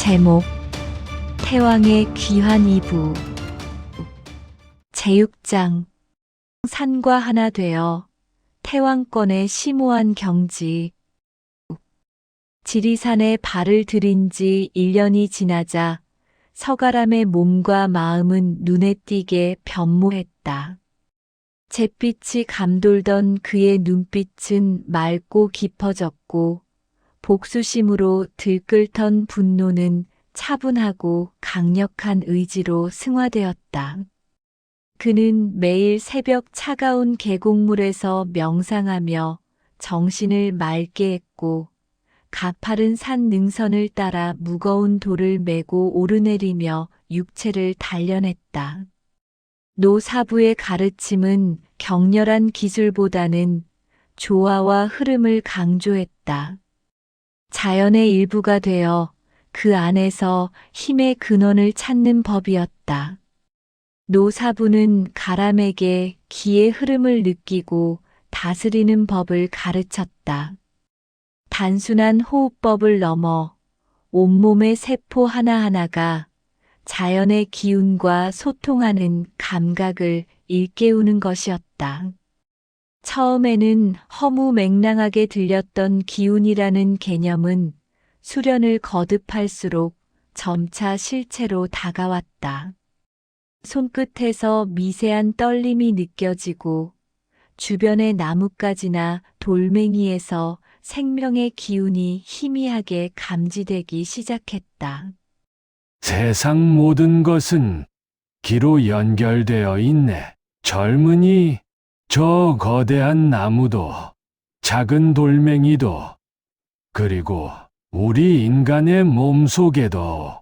제목 태왕의 귀환 이부 제6장 산과 하나 되어 태왕권의 심오한 경지. 지리산에 발을 들인 지 1년이 지나자 서가람의 몸과 마음은 눈에 띄게 변모했다. 잿빛이 감돌던 그의 눈빛은 맑고 깊어졌고 복수심으로 들끓던 분노는 차분하고 강력한 의지로 승화되었다. 그는 매일 새벽 차가운 계곡물에서 명상하며 정신을 맑게 했고 가파른 산 능선을 따라 무거운 돌을 메고 오르내리며 육체를 단련했다. 노사부의 가르침은 격렬한 기술보다는 조화와 흐름을 강조했다. 자연의 일부가 되어 그 안에서 힘의 근원을 찾는 법이었다. 노사부는 가람에게 기의 흐름을 느끼고 다스리는 법을 가르쳤다. 단순한 호흡법을 넘어 온몸의 세포 하나하나가 자연의 기운과 소통하는 감각을 일깨우는 것이었다. 처음에는 허무맹랑하게 들렸던 기운이라는 개념은 수련을 거듭할수록 점차 실체로 다가왔다. 손끝에서 미세한 떨림이 느껴지고 주변의 나뭇가지나 돌멩이에서 생명의 기운이 희미하게 감지되기 시작했다. 세상 모든 것은 기로 연결되어 있네. 젊은이, 저 거대한 나무도, 작은 돌멩이도, 그리고 우리 인간의 몸속에도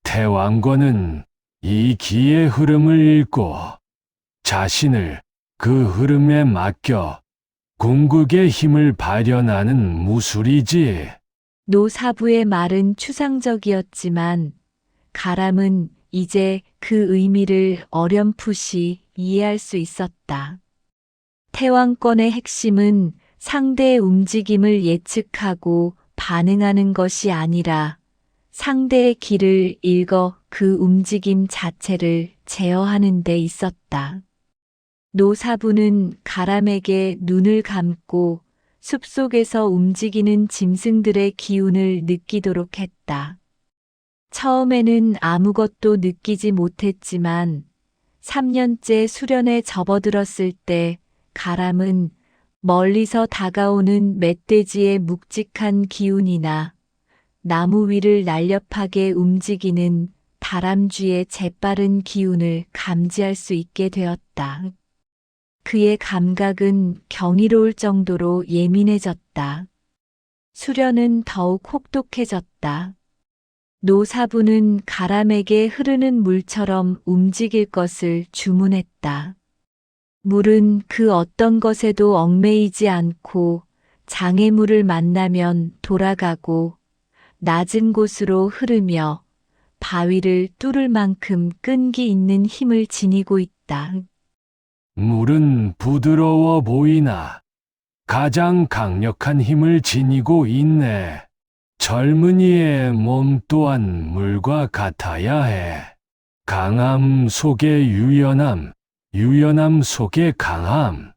태왕권은 이 기의 흐름을 읽고 자신을 그 흐름에 맡겨 궁극의 힘을 발현하는 무술이지. 노사부의 말은 추상적이었지만 가람은 이제 그 의미를 어렴풋이 이해할 수 있었다. 태왕권의 핵심은 상대의 움직임을 예측하고 반응하는 것이 아니라 상대의 길을 읽어 그 움직임 자체를 제어하는 데 있었다. 노사부는 가람에게 눈을 감고 숲속에서 움직이는 짐승들의 기운을 느끼도록 했다. 처음에는 아무것도 느끼지 못했지만 3년째 수련에 접어들었을 때 가람은 멀리서 다가오는 멧돼지의 묵직한 기운이나 나무 위를 날렵하게 움직이는 다람쥐의 재빠른 기운을 감지할 수 있게 되었다. 그의 감각은 경이로울 정도로 예민해졌다. 수련은 더욱 혹독해졌다. 노사부는 가람에게 흐르는 물처럼 움직일 것을 주문했다. 물은 그 어떤 것에도 얽매이지 않고 장애물을 만나면 돌아가고 낮은 곳으로 흐르며 바위를 뚫을 만큼 끈기 있는 힘을 지니고 있다. 물은 부드러워 보이나 가장 강력한 힘을 지니고 있네. 젊은이의 몸 또한 물과 같아야 해. 강함 속에 유연함, 유연함 속에 강함.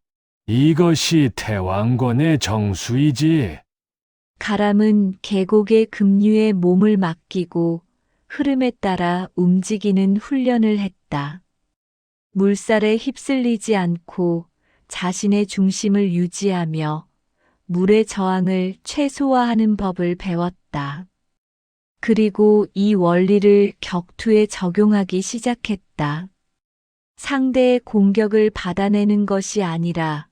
이것이 태왕권의 정수이지. 가람은 계곡의 급류에 몸을 맡기고 흐름에 따라 움직이는 훈련을 했다. 물살에 휩쓸리지 않고 자신의 중심을 유지하며 물의 저항을 최소화하는 법을 배웠다. 그리고 이 원리를 격투에 적용하기 시작했다. 상대의 공격을 받아내는 것이 아니라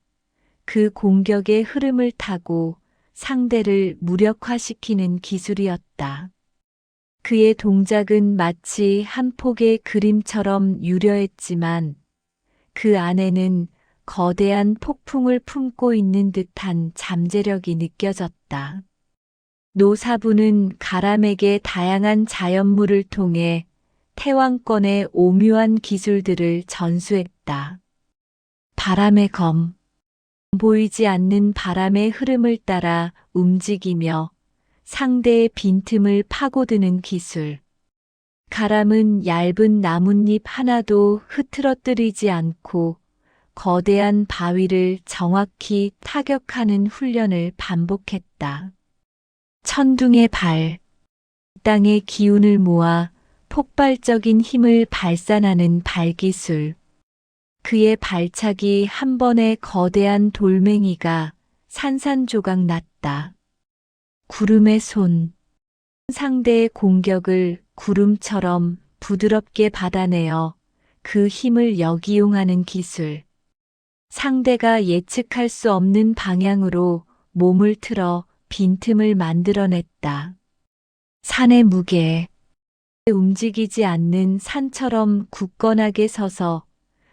그 공격의 흐름을 타고 상대를 무력화시키는 기술이었다. 그의 동작은 마치 한 폭의 그림처럼 유려했지만 그 안에는 거대한 폭풍을 품고 있는 듯한 잠재력이 느껴졌다. 노사부는 가람에게 다양한 자연물을 통해 태왕권의 오묘한 기술들을 전수했다. 바람의 검, 보이지 않는 바람의 흐름을 따라 움직이며 상대의 빈틈을 파고드는 기술. 가람은 얇은 나뭇잎 하나도 흐트러뜨리지 않고 거대한 바위를 정확히 타격하는 훈련을 반복했다. 천둥의 발, 땅의 기운을 모아 폭발적인 힘을 발산하는 발기술. 그의 발차기 한 번에 거대한 돌멩이가 산산조각 났다. 구름의 손. 상대의 공격을 구름처럼 부드럽게 받아내어 그 힘을 역이용하는 기술. 상대가 예측할 수 없는 방향으로 몸을 틀어 빈틈을 만들어냈다. 산의 무게. 움직이지 않는 산처럼 굳건하게 서서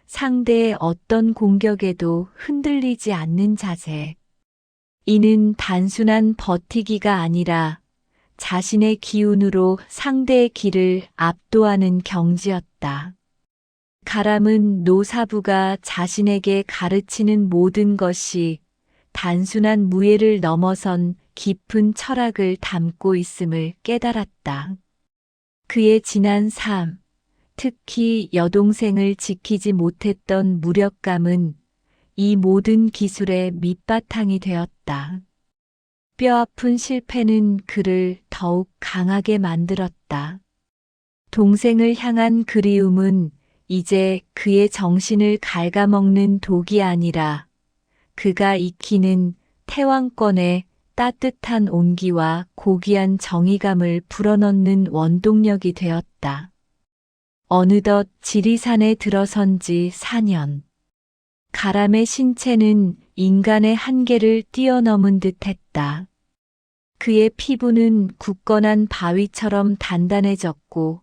상대의 어떤 공격에도 흔들리지 않는 자세. 이는 단순한 버티기가 아니라 자신의 기운으로 상대의 길을 압도하는 경지였다. 가람은 노사부가 자신에게 가르치는 모든 것이 단순한 무예를 넘어선 깊은 철학을 담고 있음을 깨달았다. 그의 지난 삶, 특히 여동생을 지키지 못했던 무력감은 이 모든 기술의 밑바탕이 되었다. 뼈아픈 실패는 그를 더욱 강하게 만들었다. 동생을 향한 그리움은 이제 그의 정신을 갉아먹는 독이 아니라 그가 익히는 태왕권의 따뜻한 온기와 고귀한 정의감을 불어넣는 원동력이 되었다. 어느덧 지리산에 들어선 지 4년. 가람의 신체는 인간의 한계를 뛰어넘은 듯했다. 그의 피부는 굳건한 바위처럼 단단해졌고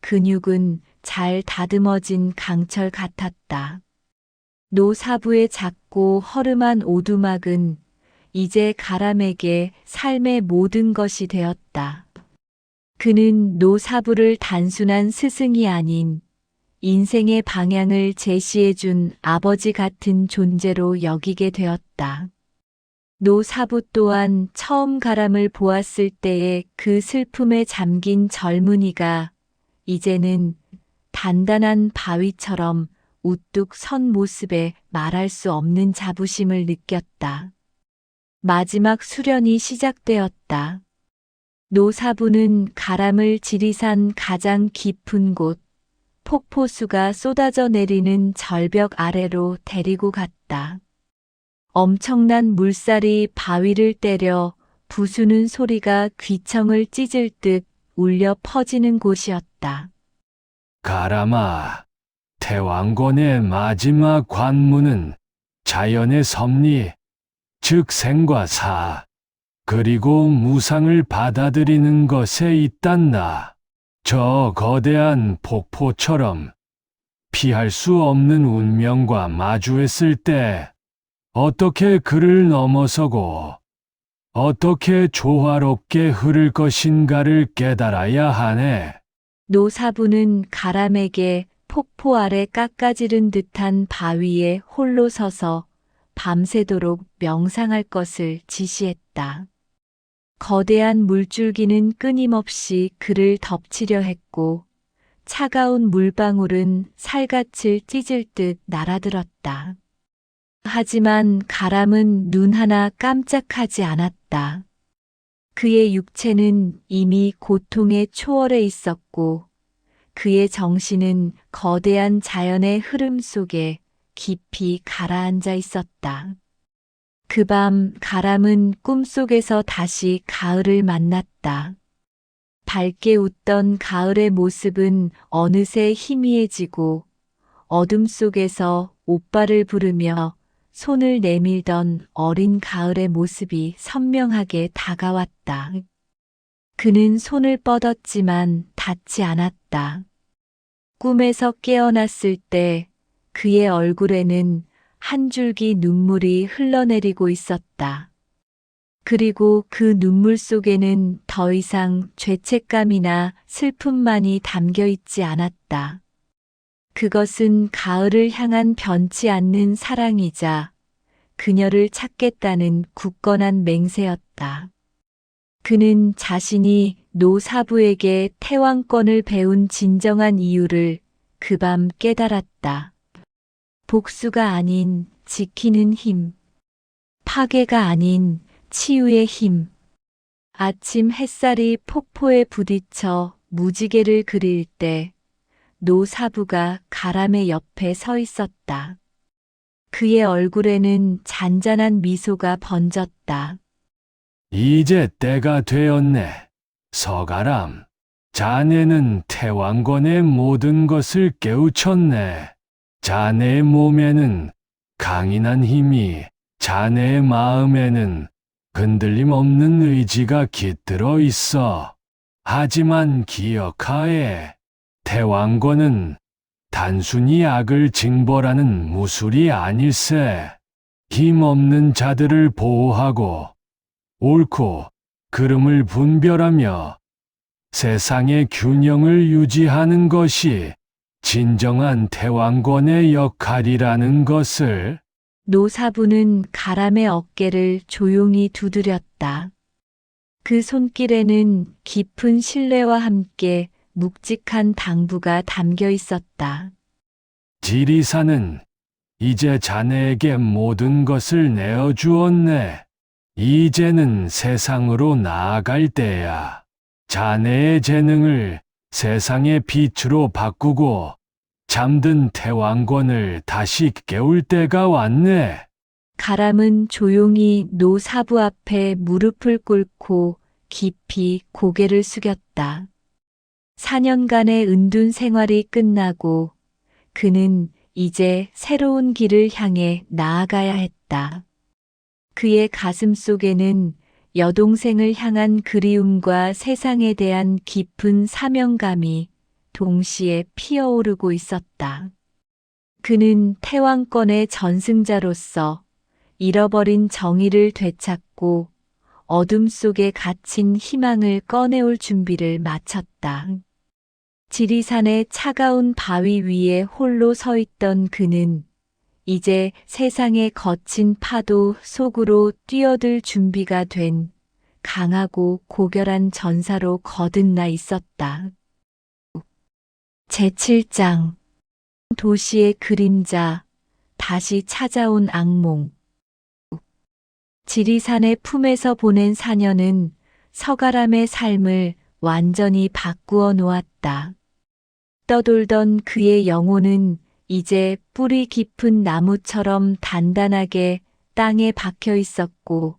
근육은 잘 다듬어진 강철 같았다. 노사부의 작고 허름한 오두막은 이제 가람에게 삶의 모든 것이 되었다. 그는 노사부를 단순한 스승이 아닌 인생의 방향을 제시해준 아버지 같은 존재로 여기게 되었다. 노사부 또한 처음 가람을 보았을 때의 그 슬픔에 잠긴 젊은이가 이제는 단단한 바위처럼 우뚝 선 모습에 말할 수 없는 자부심을 느꼈다. 마지막 수련이 시작되었다. 노사부는 가람을 지리산 가장 깊은 곳, 폭포수가 쏟아져 내리는 절벽 아래로 데리고 갔다. 엄청난 물살이 바위를 때려 부수는 소리가 귀청을 찢을 듯 울려 퍼지는 곳이었다. 가람아, 태왕권의 마지막 관문은 자연의 섭리, 즉 생과 사, 그리고 무상을 받아들이는 것에 있단다. 저 거대한 폭포처럼 피할 수 없는 운명과 마주했을 때 어떻게 그를 넘어서고 어떻게 조화롭게 흐를 것인가를 깨달아야 하네. 노사부는 가람에게 폭포 아래 깎아지른 듯한 바위에 홀로 서서 밤새도록 명상할 것을 지시했다. 거대한 물줄기는 끊임없이 그를 덮치려 했고 차가운 물방울은 살갗을 찢을 듯 날아들었다. 하지만 가람은 눈 하나 깜짝하지 않았다. 그의 육체는 이미 고통에 초월해 있었고 그의 정신은 거대한 자연의 흐름 속에 깊이 가라앉아 있었다. 그 밤 가람은 꿈속에서 다시 가을을 만났다. 밝게 웃던 가을의 모습은 어느새 희미해지고 어둠 속에서 오빠를 부르며 손을 내밀던 어린 가을의 모습이 선명하게 다가왔다. 그는 손을 뻗었지만 닿지 않았다. 꿈에서 깨어났을 때 그의 얼굴에는 한 줄기 눈물이 흘러내리고 있었다. 그리고 그 눈물 속에는 더 이상 죄책감이나 슬픔만이 담겨 있지 않았다. 그것은 가을을 향한 변치 않는 사랑이자 그녀를 찾겠다는 굳건한 맹세였다. 그는 자신이 노사부에게 태왕권을 배운 진정한 이유를 그 밤 깨달았다. 복수가 아닌 지키는 힘, 파괴가 아닌 치유의 힘. 아침 햇살이 폭포에 부딪혀 무지개를 그릴 때 노사부가 가람의 옆에 서 있었다. 그의 얼굴에는 잔잔한 미소가 번졌다. 이제 때가 되었네. 서가람, 자네는 태왕권의 모든 것을 깨우쳤네. 자네의 몸에는 강인한 힘이, 자네의 마음에는 흔들림 없는 의지가 깃들어 있어. 하지만 기억하에, 태왕권은 단순히 악을 징벌하는 무술이 아닐세. 힘없는 자들을 보호하고 옳고 그름을 분별하며 세상의 균형을 유지하는 것이 진정한 태왕권의 역할이라는 것을. 노사부는 가람의 어깨를 조용히 두드렸다. 그 손길에는 깊은 신뢰와 함께 묵직한 당부가 담겨 있었다. 지리산은 이제 자네에게 모든 것을 내어주었네. 이제는 세상으로 나아갈 때야. 자네의 재능을 세상의 빛으로 바꾸고 잠든 태왕권을 다시 깨울 때가 왔네. 가람은 조용히 노사부 앞에 무릎을 꿇고 깊이 고개를 숙였다. 4년간의 은둔 생활이 끝나고 그는 이제 새로운 길을 향해 나아가야 했다. 그의 가슴 속에는 여동생을 향한 그리움과 세상에 대한 깊은 사명감이 동시에 피어오르고 있었다. 그는 태왕권의 전승자로서 잃어버린 정의를 되찾고 어둠 속에 갇힌 희망을 꺼내올 준비를 마쳤다. 지리산의 차가운 바위 위에 홀로 서 있던 그는 이제 세상의 거친 파도 속으로 뛰어들 준비가 된 강하고 고결한 전사로 거듭나 있었다. 제7장 도시의 그림자, 다시 찾아온 악몽. 지리산의 품에서 보낸 4년은 서가람의 삶을 완전히 바꾸어 놓았다. 떠돌던 그의 영혼은 이제 뿌리 깊은 나무처럼 단단하게 땅에 박혀 있었고,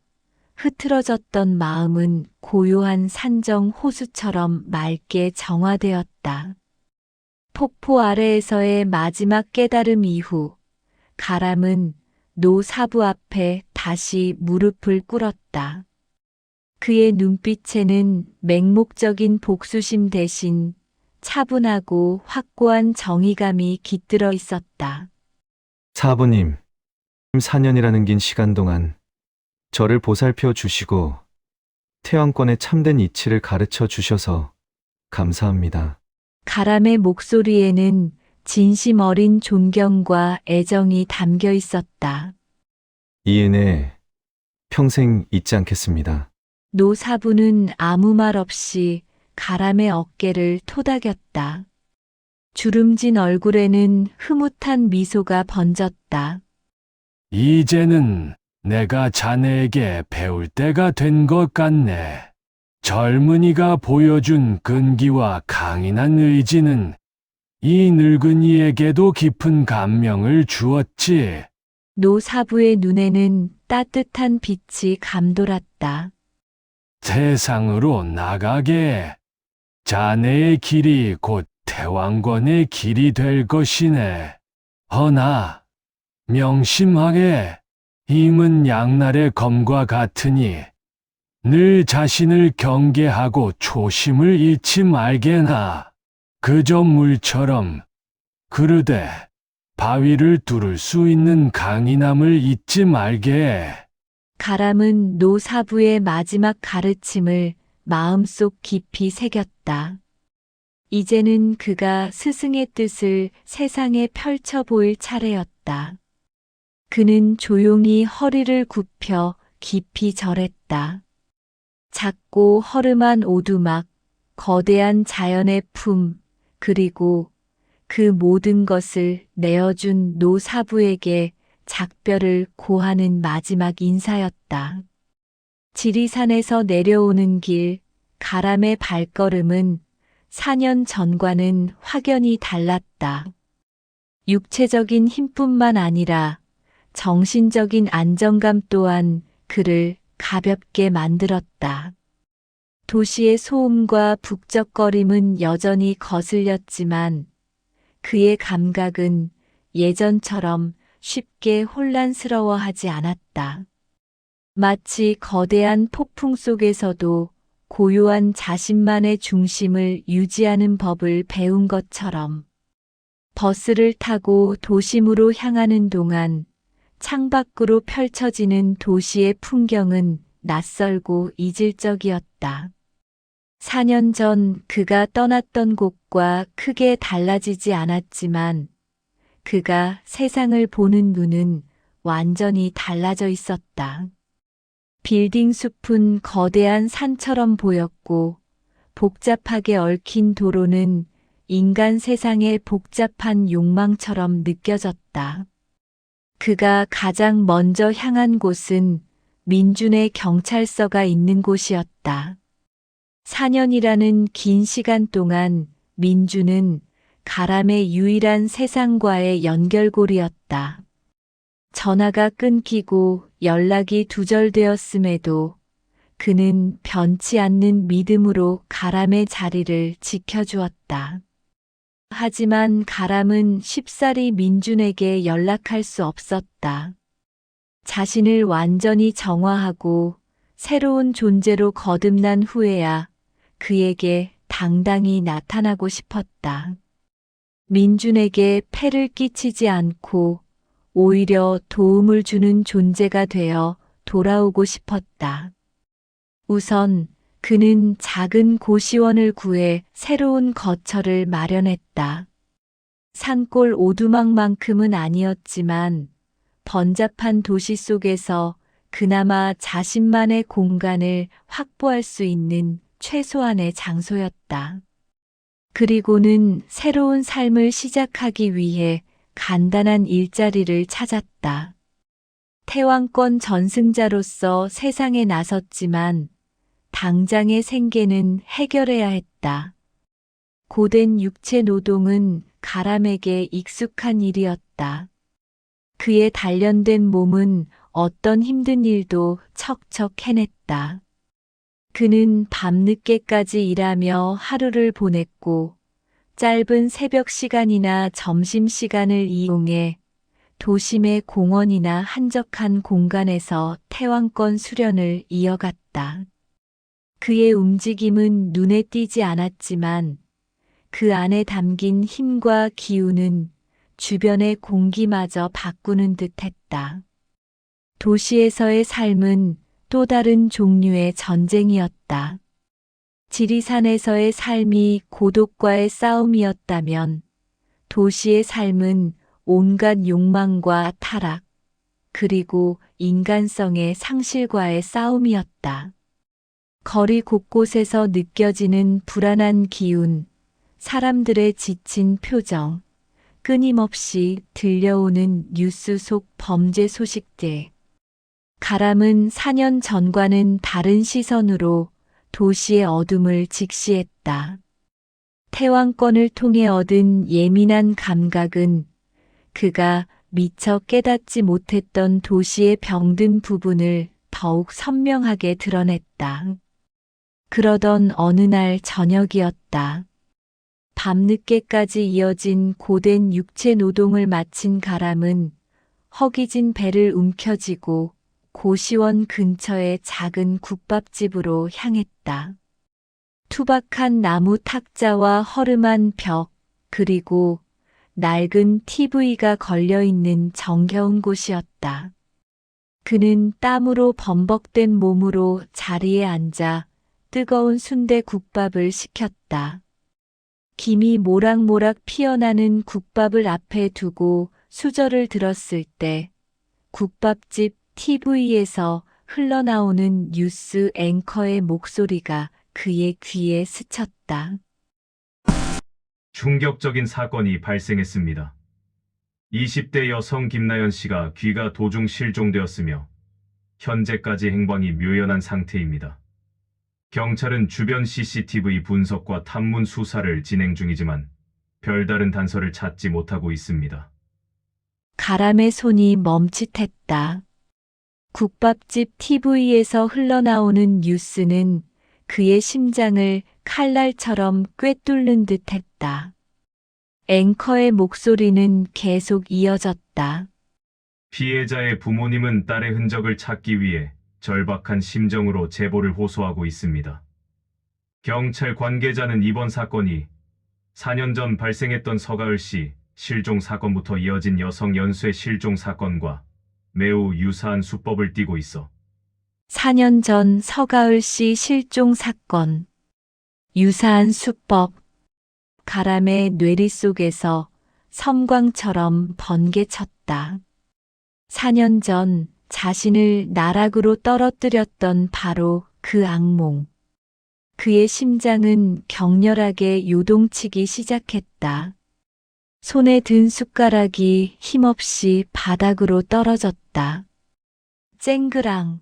흐트러졌던 마음은 고요한 산정 호수처럼 맑게 정화되었다. 폭포 아래에서의 마지막 깨달음 이후, 가람은 노사부 앞에 다시 무릎을 꿇었다. 그의 눈빛에는 맹목적인 복수심 대신 차분하고 확고한 정의감이 깃들어 있었다. 사부님, 4년이라는 긴 시간 동안 저를 보살펴 주시고 태왕권의 참된 이치를 가르쳐 주셔서 감사합니다. 가람의 목소리에는 진심 어린 존경과 애정이 담겨 있었다. 이 은혜 평생 잊지 않겠습니다. 노사부는 아무 말 없이 가람의 어깨를 토닥였다. 주름진 얼굴에는 흐뭇한 미소가 번졌다. 이제는 내가 자네에게 배울 때가 된 것 같네. 젊은이가 보여준 끈기와 강인한 의지는 이 늙은이에게도 깊은 감명을 주었지. 노사부의 눈에는 따뜻한 빛이 감돌았다. 세상으로 나가게. 자네의 길이 곧 태왕권의 길이 될 것이네. 허나 명심하게. 힘은 양날의 검과 같으니 늘 자신을 경계하고 초심을 잃지 말게나. 그저 물처럼 그르되 바위를 뚫을 수 있는 강인함을 잊지 말게. 가람은 노사부의 마지막 가르침을 마음속 깊이 새겼다. 이제는 그가 스승의 뜻을 세상에 펼쳐 보일 차례였다. 그는 조용히 허리를 굽혀 깊이 절했다. 작고 허름한 오두막, 거대한 자연의 품, 그리고 그 모든 것을 내어준 노사부에게 작별을 고하는 마지막 인사였다. 지리산에서 내려오는 길, 가람의 발걸음은 4년 전과는 확연히 달랐다. 육체적인 힘뿐만 아니라 정신적인 안정감 또한 그를 가볍게 만들었다. 도시의 소음과 북적거림은 여전히 거슬렸지만 그의 감각은 예전처럼 쉽게 혼란스러워하지 않았다. 마치 거대한 폭풍 속에서도 고요한 자신만의 중심을 유지하는 법을 배운 것처럼 버스를 타고 도심으로 향하는 동안 창밖으로 펼쳐지는 도시의 풍경은 낯설고 이질적이었다. 4년 전 그가 떠났던 곳과 크게 달라지지 않았지만 그가 세상을 보는 눈은 완전히 달라져 있었다. 빌딩 숲은 거대한 산처럼 보였고 복잡하게 얽힌 도로는 인간 세상의 복잡한 욕망처럼 느껴졌다. 그가 가장 먼저 향한 곳은 민준의 경찰서가 있는 곳이었다. 4년이라는 긴 시간 동안 민준은 가람의 유일한 세상과의 연결고리였다. 전화가 끊기고 연락이 두절되었음에도 그는 변치 않는 믿음으로 가람의 자리를 지켜주었다. 하지만 가람은 쉽사리 민준에게 연락할 수 없었다. 자신을 완전히 정화하고 새로운 존재로 거듭난 후에야 그에게 당당히 나타나고 싶었다. 민준에게 폐를 끼치지 않고 오히려 도움을 주는 존재가 되어 돌아오고 싶었다. 우선 그는 작은 고시원을 구해 새로운 거처를 마련했다. 산골 오두막만큼은 아니었지만 번잡한 도시 속에서 그나마 자신만의 공간을 확보할 수 있는 최소한의 장소였다. 그리고는 새로운 삶을 시작하기 위해 간단한 일자리를 찾았다. 태왕권 전승자로서 세상에 나섰지만 당장의 생계는 해결해야 했다. 고된 육체 노동은 가람에게 익숙한 일이었다. 그의 단련된 몸은 어떤 힘든 일도 척척 해냈다. 그는 밤늦게까지 일하며 하루를 보냈고 짧은 새벽 시간이나 점심 시간을 이용해 도심의 공원이나 한적한 공간에서 태왕권 수련을 이어갔다. 그의 움직임은 눈에 띄지 않았지만 그 안에 담긴 힘과 기운은 주변의 공기마저 바꾸는 듯했다. 도시에서의 삶은 또 다른 종류의 전쟁이었다. 지리산에서의 삶이 고독과의 싸움이었다면 도시의 삶은 온갖 욕망과 타락, 그리고 인간성의 상실과의 싸움이었다. 거리 곳곳에서 느껴지는 불안한 기운, 사람들의 지친 표정, 끊임없이 들려오는 뉴스 속 범죄 소식들. 가람은 4년 전과는 다른 시선으로 도시의 어둠을 직시했다. 태왕권을 통해 얻은 예민한 감각은 그가 미처 깨닫지 못했던 도시의 병든 부분을 더욱 선명하게 드러냈다. 그러던 어느 날 저녁이었다. 밤늦게까지 이어진 고된 육체 노동을 마친 가람은 허기진 배를 움켜쥐고 고시원 근처의 작은 국밥집으로 향했다. 투박한 나무 탁자와 허름한 벽, 그리고 낡은 TV가 걸려있는 정겨운 곳이었다. 그는 땀으로 범벅된 몸으로 자리에 앉아 뜨거운 순대국밥을 시켰다. 김이 모락모락 피어나는 국밥을 앞에 두고 수저를 들었을 때 국밥집 TV에서 흘러나오는 뉴스 앵커의 목소리가 그의 귀에 스쳤다. 충격적인 사건이 발생했습니다. 20대 여성 김나연 씨가 귀가 도중 실종되었으며 현재까지 행방이 묘연한 상태입니다. 경찰은 주변 CCTV 분석과 탐문 수사를 진행 중이지만 별다른 단서를 찾지 못하고 있습니다. 가람의 손이 멈칫했다. 국밥집 TV에서 흘러나오는 뉴스는 그의 심장을 칼날처럼 꿰뚫는 듯 했다. 앵커의 목소리는 계속 이어졌다. 피해자의 부모님은 딸의 흔적을 찾기 위해 절박한 심정으로 제보를 호소하고 있습니다. 경찰 관계자는 이번 사건이 4년 전 발생했던 서가을 씨 실종 사건부터 이어진 여성 연쇄 실종 사건과 매우 유사한 수법을 띠고 있어 4년 전 서가을 씨 실종 사건. 유사한 수법. 가람의 뇌리 속에서 섬광처럼 번개쳤다. 4년 전 자신을 나락으로 떨어뜨렸던 바로 그 악몽. 그의 심장은 격렬하게 요동치기 시작했다. 손에 든 숟가락이 힘없이 바닥으로 떨어졌다. 쨍그랑.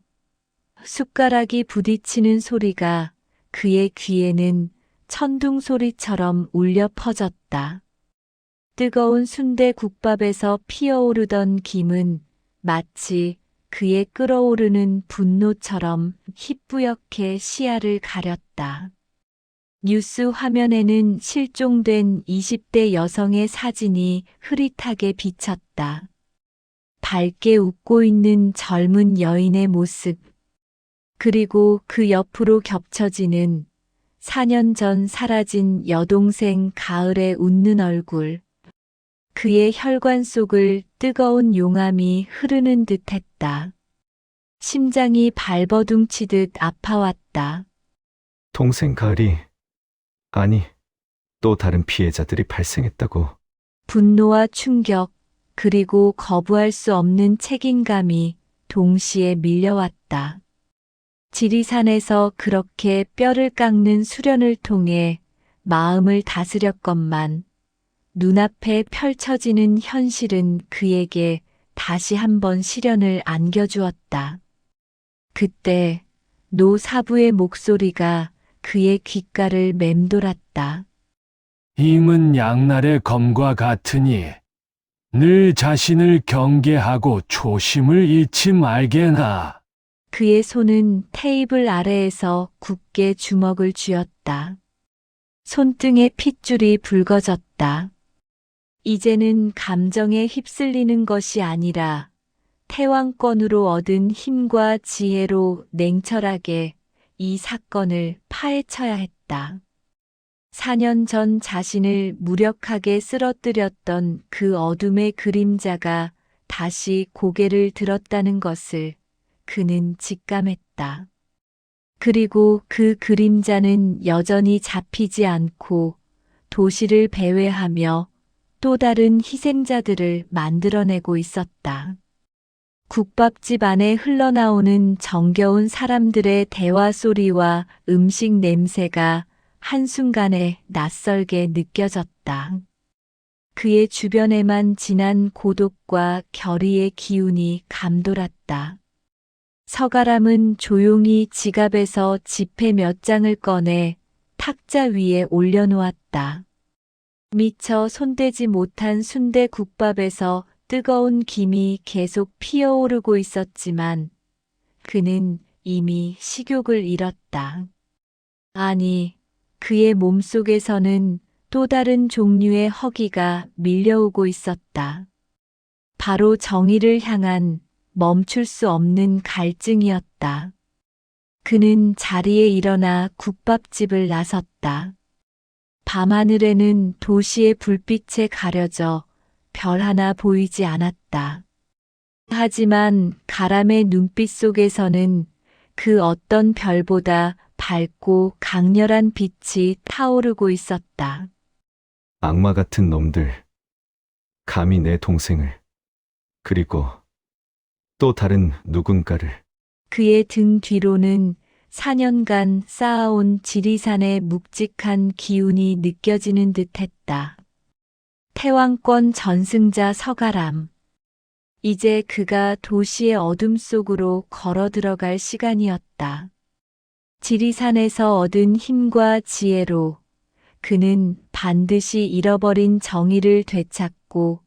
숟가락이 부딪히는 소리가 그의 귀에는 천둥 소리처럼 울려 퍼졌다. 뜨거운 순대국밥에서 피어오르던 김은 마치 그의 끓어오르는 분노처럼 희뿌옇게 시야를 가렸다. 뉴스 화면에는 실종된 20대 여성의 사진이 흐릿하게 비쳤다. 밝게 웃고 있는 젊은 여인의 모습, 그리고 그 옆으로 겹쳐지는 4년 전 사라진 여동생 가을의 웃는 얼굴. 그의 혈관 속을 뜨거운 용암이 흐르는 듯 했다. 심장이 발버둥치듯 아파왔다. 동생 가을이, 아니, 또 다른 피해자들이 발생했다고. 분노와 충격, 그리고 거부할 수 없는 책임감이 동시에 밀려왔다. 지리산에서 그렇게 뼈를 깎는 수련을 통해 마음을 다스렸건만 눈앞에 펼쳐지는 현실은 그에게 다시 한번 시련을 안겨주었다. 그때 노 사부의 목소리가 그의 귓가를 맴돌았다. 힘은 양날의 검과 같으니 늘 자신을 경계하고 초심을 잃지 말게나. 그의 손은 테이블 아래에서 굳게 주먹을 쥐었다. 손등에 핏줄이 붉어졌다. 이제는 감정에 휩쓸리는 것이 아니라 태왕권으로 얻은 힘과 지혜로 냉철하게 이 사건을 파헤쳐야 했다. 4년 전 자신을 무력하게 쓰러뜨렸던 그 어둠의 그림자가 다시 고개를 들었다는 것을 그는 직감했다. 그리고 그 그림자는 여전히 잡히지 않고 도시를 배회하며 또 다른 희생자들을 만들어내고 있었다. 국밥집 안에 흘러나오는 정겨운 사람들의 대화 소리와 음식 냄새가 한순간에 낯설게 느껴졌다. 그의 주변에만 진한 고독과 결의의 기운이 감돌았다. 서가람은 조용히 지갑에서 지폐 몇 장을 꺼내 탁자 위에 올려놓았다. 미처 손대지 못한 순대국밥에서 뜨거운 김이 계속 피어오르고 있었지만 그는 이미 식욕을 잃었다. 아니, 그의 몸속에서는 또 다른 종류의 허기가 밀려오고 있었다. 바로 정의를 향한 멈출 수 없는 갈증이었다. 그는 자리에 일어나 국밥집을 나섰다. 밤하늘에는 도시의 불빛에 가려져 별 하나 보이지 않았다. 하지만 가람의 눈빛 속에서는 그 어떤 별보다 밝고 강렬한 빛이 타오르고 있었다. 악마 같은 놈들. 감히 내 동생을, 그리고 또 다른 누군가를. 그의 등 뒤로는 4년간 쌓아온 지리산의 묵직한 기운이 느껴지는 듯했다. 태왕권 전승자 서가람. 이제 그가 도시의 어둠 속으로 걸어 들어갈 시간이었다. 지리산에서 얻은 힘과 지혜로 그는 반드시 잃어버린 정의를 되찾고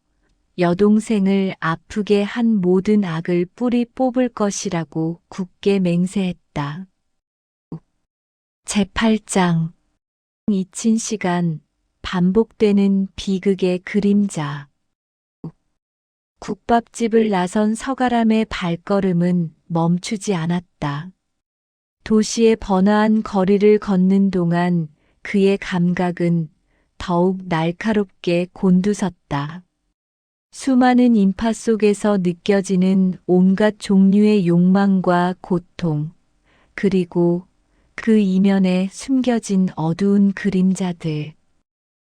여동생을 아프게 한 모든 악을 뿌리 뽑을 것이라고 굳게 맹세했다. 제8장 잊힌 시간, 반복되는 비극의 그림자. 국밥집을 나선 서가람의 발걸음은 멈추지 않았다. 도시의 번화한 거리를 걷는 동안 그의 감각은 더욱 날카롭게 곤두섰다. 수많은 인파 속에서 느껴지는 온갖 종류의 욕망과 고통, 그리고 그 이면에 숨겨진 어두운 그림자들.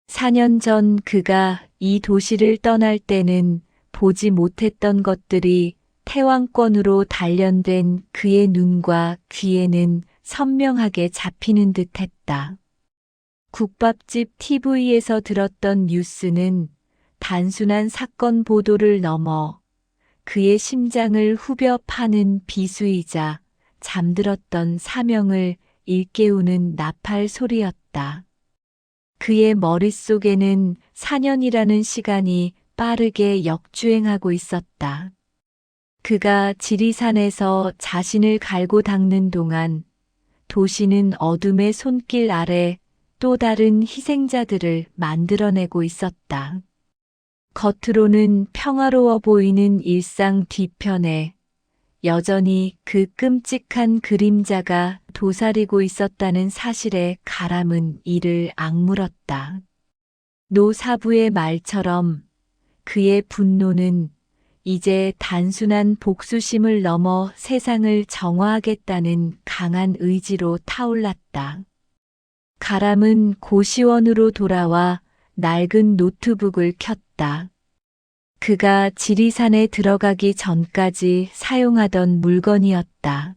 4년 전 그가 이 도시를 떠날 때는 보지 못했던 것들이 태왕권으로 단련된 그의 눈과 귀에는 선명하게 잡히는 듯했다. 국밥집 TV에서 들었던 뉴스는 단순한 사건 보도를 넘어 그의 심장을 후벼 파는 비수이자 잠들었던 사명을 일깨우는 나팔 소리였다. 그의 머릿속에는 4년이라는 시간이 빠르게 역주행하고 있었다. 그가 지리산에서 자신을 갈고 닦는 동안 도시는 어둠의 손길 아래 또 다른 희생자들을 만들어내고 있었다. 겉으로는 평화로워 보이는 일상 뒤편에 여전히 그 끔찍한 그림자가 도사리고 있었다는 사실에 가람은 이를 악물었다. 노사부의 말처럼 그의 분노는 이제 단순한 복수심을 넘어 세상을 정화하겠다는 강한 의지로 타올랐다. 가람은 고시원으로 돌아와 낡은 노트북을 켰다. 그가 지리산에 들어가기 전까지 사용하던 물건이었다.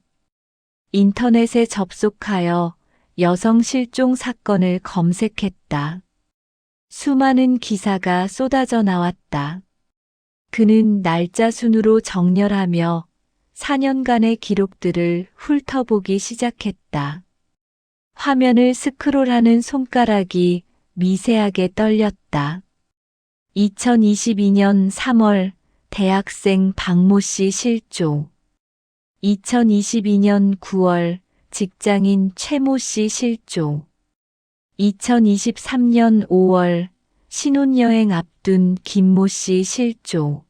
인터넷에 접속하여 여성 실종 사건을 검색했다. 수많은 기사가 쏟아져 나왔다. 그는 날짜 순으로 정렬하며 4년간의 기록들을 훑어보기 시작했다. 화면을 스크롤하는 손가락이 미세하게 떨렸다. 2022년 3월 대학생 박모 씨 실종. 2022년 9월 직장인 최모 씨 실종. 2023년 5월 신혼여행 앞둔 김모 씨 실종.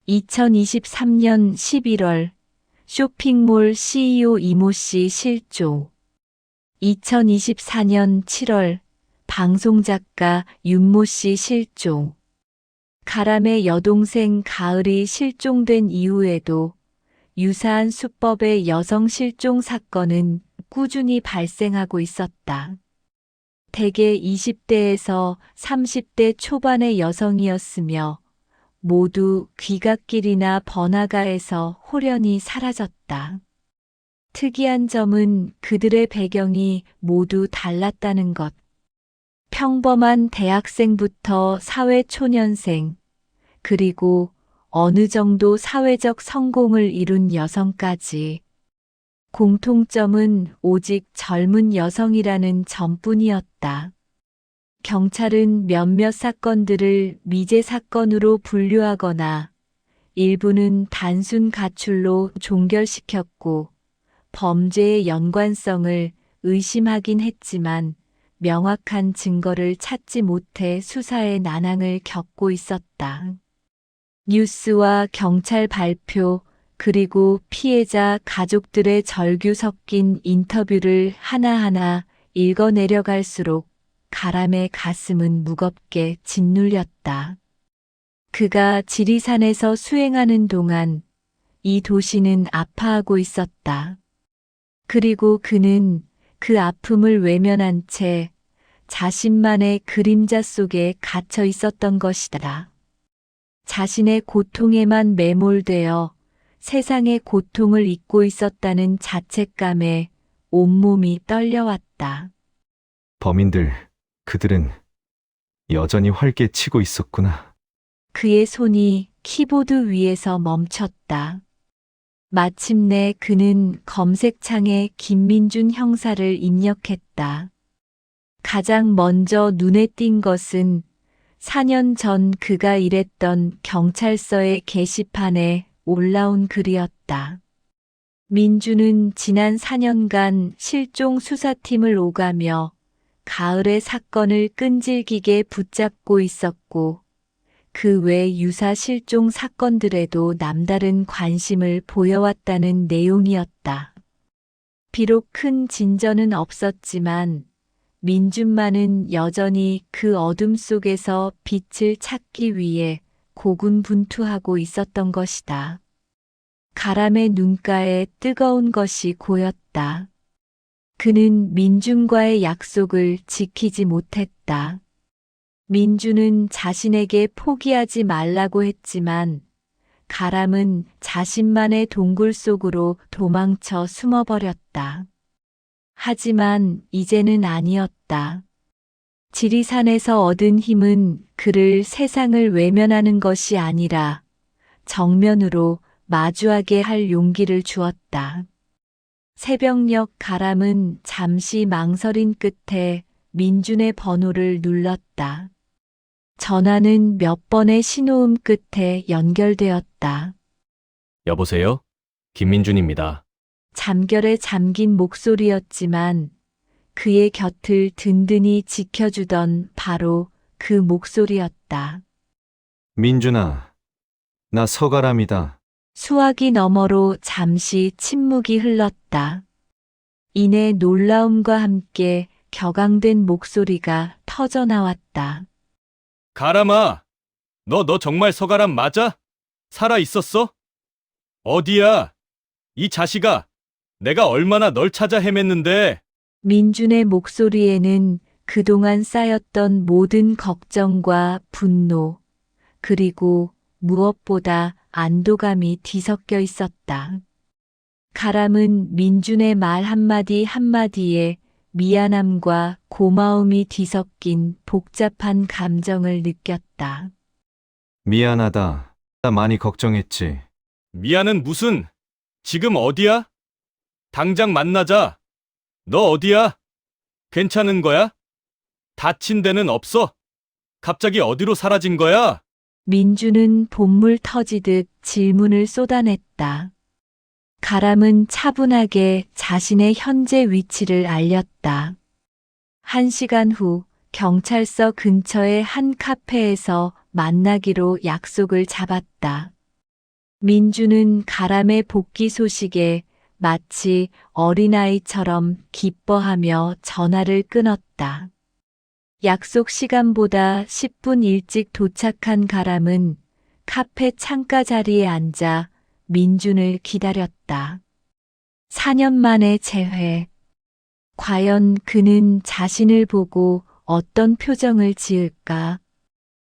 2023년 11월 쇼핑몰 CEO 이모 씨 실종. 2024년 7월 방송작가 윤모 씨 실종. 가람의 여동생 가을이 실종된 이후에도 유사한 수법의 여성 실종 사건은 꾸준히 발생하고 있었다. 대개 20대에서 30대 초반의 여성이었으며 모두 귀갓길이나 번화가에서 홀연히 사라졌다. 특이한 점은 그들의 배경이 모두 달랐다는 것. 평범한 대학생부터 사회초년생, 그리고 어느 정도 사회적 성공을 이룬 여성까지. 공통점은 오직 젊은 여성이라는 점뿐이었다. 경찰은 몇몇 사건들을 미제 사건으로 분류하거나 일부는 단순 가출로 종결시켰고 범죄의 연관성을 의심하긴 했지만 명확한 증거를 찾지 못해 수사의 난항을 겪고 있었다. 뉴스와 경찰 발표, 그리고 피해자 가족들의 절규 섞인 인터뷰를 하나하나 읽어내려갈수록 가람의 가슴은 무겁게 짓눌렸다. 그가 지리산에서 수행하는 동안 이 도시는 아파하고 있었다. 그리고 그는 그 아픔을 외면한 채 자신만의 그림자 속에 갇혀 있었던 것이다. 자신의 고통에만 매몰되어 세상의 고통을 잊고 있었다는 자책감에 온몸이 떨려왔다. 범인들, 그들은 여전히 활개치고 있었구나. 그의 손이 키보드 위에서 멈췄다. 마침내 그는 검색창에 김민준 형사를 입력했다. 가장 먼저 눈에 띈 것은 4년 전 그가 일했던 경찰서의 게시판에 올라온 글이었다. 민주는 지난 4년간 실종 수사팀을 오가며 가을의 사건을 끈질기게 붙잡고 있었고 그 외 유사 실종 사건들에도 남다른 관심을 보여왔다는 내용이었다. 비록 큰 진전은 없었지만 민준만은 여전히 그 어둠 속에서 빛을 찾기 위해 고군분투하고 있었던 것이다. 가람의 눈가에 뜨거운 것이 고였다. 그는 민준과의 약속을 지키지 못했다. 민준은 자신에게 포기하지 말라고 했지만 가람은 자신만의 동굴 속으로 도망쳐 숨어버렸다. 하지만 이제는 아니었다. 지리산에서 얻은 힘은 그를 세상을 외면하는 것이 아니라 정면으로 마주하게 할 용기를 주었다. 새벽녘 가람은 잠시 망설인 끝에 민준의 번호를 눌렀다. 전화는 몇 번의 신호음 끝에 연결되었다. 여보세요? 김민준입니다. 잠결에 잠긴 목소리였지만 그의 곁을 든든히 지켜주던 바로 그 목소리였다. 민준아, 나 서가람이다. 수화기 너머로 잠시 침묵이 흘렀다. 이내 놀라움과 함께 격앙된 목소리가 터져나왔다. 가람아, 너 정말 서가람 맞아? 살아 있었어? 어디야? 이 자식아, 내가 얼마나 널 찾아 헤맸는데. 민준의 목소리에는 그동안 쌓였던 모든 걱정과 분노, 그리고 무엇보다 안도감이 뒤섞여 있었다. 가람은 민준의 말 한마디 한마디에 미안함과 고마움이 뒤섞인 복잡한 감정을 느꼈다. 미안하다. 나 많이 걱정했지. 미안은 무슨? 지금 어디야? 당장 만나자. 너 어디야? 괜찮은 거야? 다친 데는 없어? 갑자기 어디로 사라진 거야? 민주는 본물 터지듯 질문을 쏟아냈다. 가람은 차분하게 자신의 현재 위치를 알렸다. 1시간 후 경찰서 근처의 한 카페에서 만나기로 약속을 잡았다. 민주는 가람의 복귀 소식에 마치 어린아이처럼 기뻐하며 전화를 끊었다. 약속 시간보다 10분 일찍 도착한 가람은 카페 창가 자리에 앉아 민준을 기다렸다. 4년 만의 재회. 과연 그는 자신을 보고 어떤 표정을 지을까?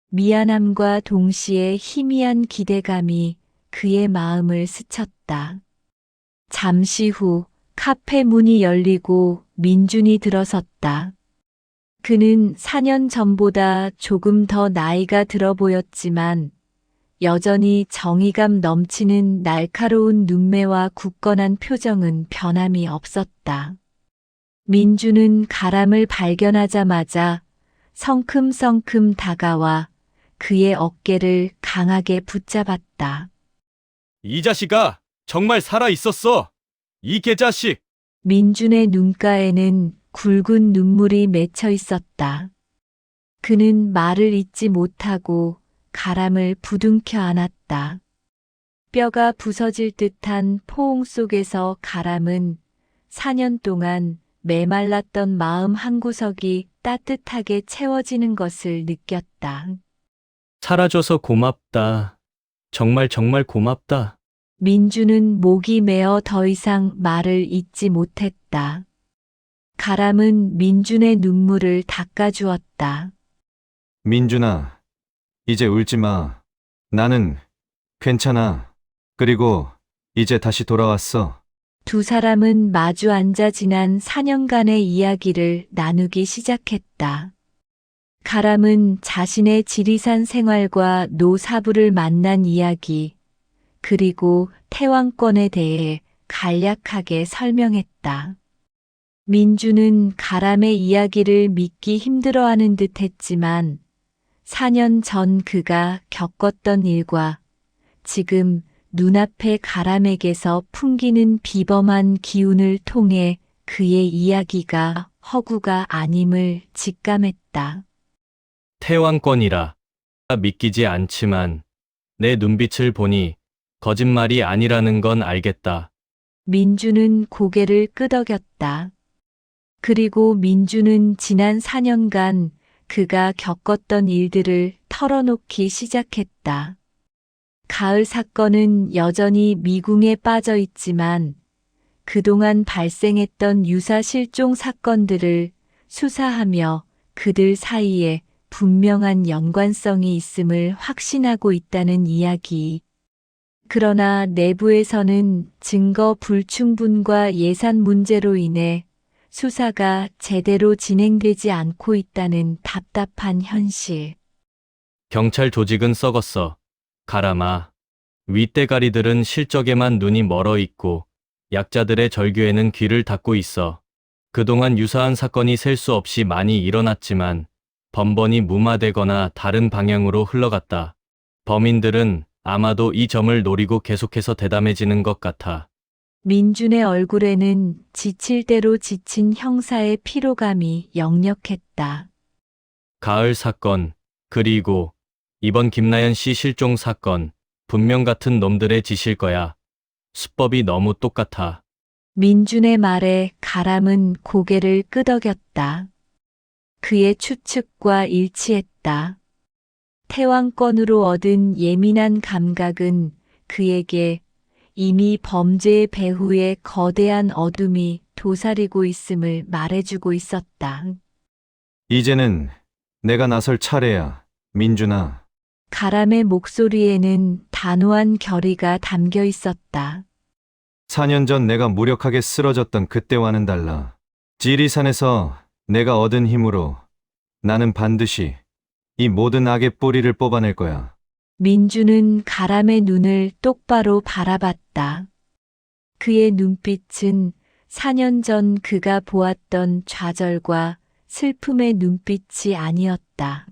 미안함과 동시에 희미한 기대감이 그의 마음을 스쳤다. 잠시 후 카페 문이 열리고 민준이 들어섰다. 그는 4년 전보다 조금 더 나이가 들어 보였지만 여전히 정의감 넘치는 날카로운 눈매와 굳건한 표정은 변함이 없었다. 민준은 가람을 발견하자마자 성큼성큼 다가와 그의 어깨를 강하게 붙잡았다. 이 자식아, 정말 살아 있었어. 이 개자식. 민준의 눈가에는 굵은 눈물이 맺혀 있었다. 그는 말을 잇지 못하고 가람을 부둥켜 안았다. 뼈가 부서질 듯한 포옹 속에서 가람은 4년 동안 메말랐던 마음 한구석이 따뜻하게 채워지는 것을 느꼈다. 살아줘서 고맙다. 정말 정말 고맙다. 민주는 목이 메어 더 이상 말을 잇지 못했다. 가람은 민준의 눈물을 닦아주었다. 민준아, 이제 울지 마. 나는 괜찮아. 그리고 이제 다시 돌아왔어. 두 사람은 마주 앉아 지난 4년간의 이야기를 나누기 시작했다. 가람은 자신의 지리산 생활과 노사부를 만난 이야기, 그리고 태왕권에 대해 간략하게 설명했다. 민주는 가람의 이야기를 믿기 힘들어하는 듯 했지만 4년 전 그가 겪었던 일과 지금 눈앞의 가람에게서 풍기는 비범한 기운을 통해 그의 이야기가 허구가 아님을 직감했다. 태왕권이라. 믿기지 않지만 내 눈빛을 보니 거짓말이 아니라는 건 알겠다. 민주는 고개를 끄덕였다. 그리고 민주는 지난 4년간 그가 겪었던 일들을 털어놓기 시작했다. 가을 사건은 여전히 미궁에 빠져 있지만 그동안 발생했던 유사 실종 사건들을 수사하며 그들 사이에 분명한 연관성이 있음을 확신하고 있다는 이야기. 그러나 내부에서는 증거 불충분과 예산 문제로 인해 수사가 제대로 진행되지 않고 있다는 답답한 현실. 경찰 조직은 썩었어. 가람아. 윗대가리들은 실적에만 눈이 멀어 있고 약자들의 절규에는 귀를 닫고 있어. 그동안 유사한 사건이 셀 수 없이 많이 일어났지만 번번이 무마되거나 다른 방향으로 흘러갔다. 범인들은 아마도 이 점을 노리고 계속해서 대담해지는 것 같아. 민준의 얼굴에는 지칠 대로 지친 형사의 피로감이 역력했다. 가을 사건, 그리고 이번 김나연 씨 실종 사건, 분명 같은 놈들의 짓일 거야. 수법이 너무 똑같아. 민준의 말에 가람은 고개를 끄덕였다. 그의 추측과 일치했다. 태왕권으로 얻은 예민한 감각은 그에게 이미 범죄의 배후에 거대한 어둠이 도사리고 있음을 말해주고 있었다. 이제는 내가 나설 차례야, 민준아. 가람의 목소리에는 단호한 결의가 담겨 있었다. 4년 전 내가 무력하게 쓰러졌던 그때와는 달라. 지리산에서 내가 얻은 힘으로 나는 반드시 이 모든 악의 뿌리를 뽑아낼 거야. 민주는 가람의 눈을 똑바로 바라봤다. 그의 눈빛은 4년 전 그가 보았던 좌절과 슬픔의 눈빛이 아니었다.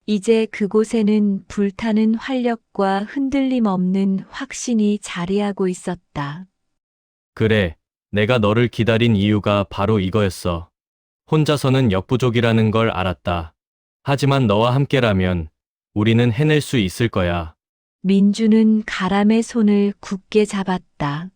이제 그곳에는 불타는 활력과 흔들림 없는 확신이 자리하고 있었다. 그래, 내가 너를 기다린 이유가 바로 이거였어. 혼자서는 역부족이라는 걸 알았다. 하지만 너와 함께라면 우리는 해낼 수 있을 거야. 민주는 가람의 손을 굳게 잡았다.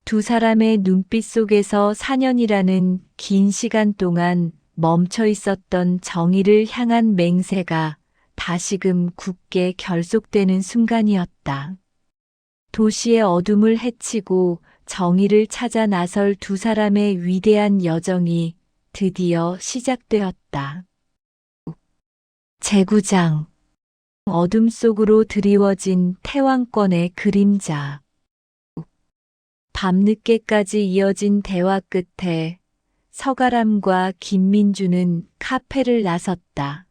두 사람의 눈빛 속에서 4년이라는 긴 시간 동안 멈춰 있었던 정의를 향한 맹세가 다시금 굳게 결속되는 순간이었다. 도시의 어둠을 헤치고 정의를 찾아 나설 두 사람의 위대한 여정이 드디어 시작되었다. 제9장 어둠 속으로 드리워진 태왕권의 그림자. 밤늦게까지 이어진 대화 끝에 서가람과 김민주는 카페를 나섰다.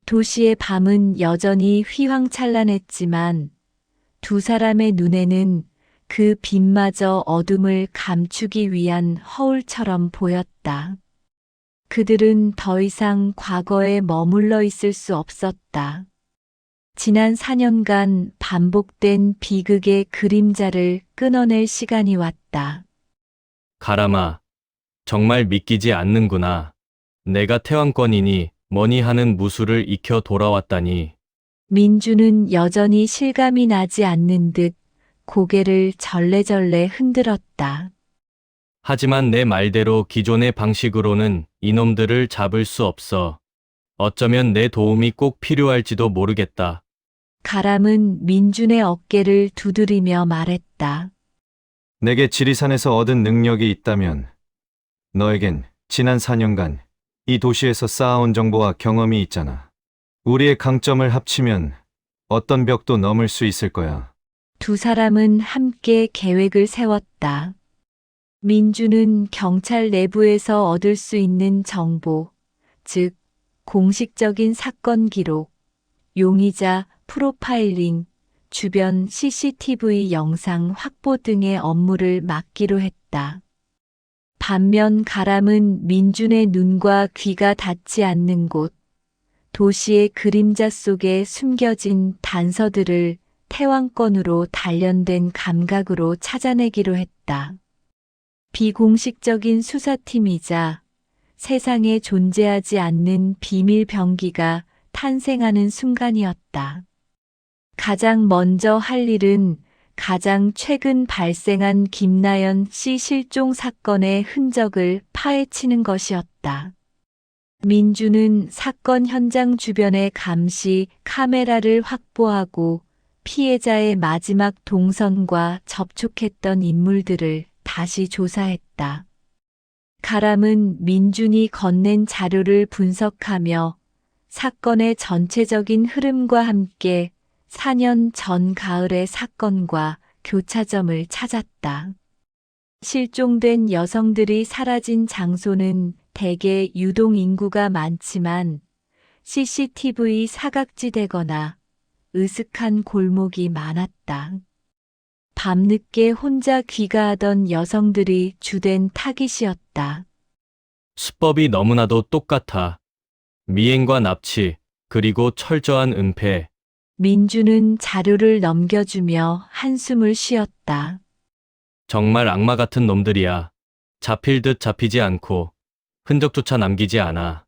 도시의 밤은 여전히 휘황찬란했지만 두 사람의 눈에는 그 빛마저 어둠을 감추기 위한 허울처럼 보였다. 그들은 더 이상 과거에 머물러 있을 수 없었다. 지난 4년간 반복된 비극의 그림자를 끊어낼 시간이 왔다. 가람아, 정말 믿기지 않는구나. 내가 태왕권이니 뭐니 하는 무술을 익혀 돌아왔다니. 민주는 여전히 실감이 나지 않는 듯 고개를 절레절레 흔들었다. 하지만 내 말대로 기존의 방식으로는 이놈들을 잡을 수 없어. 어쩌면 내 도움이 꼭 필요할지도 모르겠다. 가람은 민준의 어깨를 두드리며 말했다. 내게 지리산에서 얻은 능력이 있다면 너에겐 지난 4년간 이 도시에서 쌓아온 정보와 경험이 있잖아. 우리의 강점을 합치면 어떤 벽도 넘을 수 있을 거야. 두 사람은 함께 계획을 세웠다. 민주는 경찰 내부에서 얻을 수 있는 정보, 즉, 공식적인 사건 기록, 용의자 프로파일링, 주변 CCTV 영상 확보 등의 업무를 맡기로 했다. 반면 가람은 민준의 눈과 귀가 닿지 않는 곳, 도시의 그림자 속에 숨겨진 단서들을 태왕권으로 단련된 감각으로 찾아내기로 했다. 비공식적인 수사팀이자 세상에 존재하지 않는 비밀 병기가 탄생하는 순간이었다. 가장 먼저 할 일은 가장 최근 발생한 김나연 씨 실종 사건의 흔적을 파헤치는 것이었다. 민주는 사건 현장 주변의 감시 카메라를 확보하고 피해자의 마지막 동선과 접촉했던 인물들을 다시 조사했다. 가람은 민준이 건넨 자료를 분석하며 사건의 전체적인 흐름과 함께 4년 전 가을의 사건과 교차점을 찾았다. 실종된 여성들이 사라진 장소는 대개 유동 인구가 많지만 CCTV 사각지대거나 으슥한 골목이 많았다. 밤늦게 혼자 귀가하던 여성들이 주된 타깃이었다. 수법이 너무나도 똑같아. 미행과 납치, 그리고 철저한 은폐. 민주는 자료를 넘겨주며 한숨을 쉬었다. 정말 악마 같은 놈들이야. 잡힐 듯 잡히지 않고 흔적조차 남기지 않아.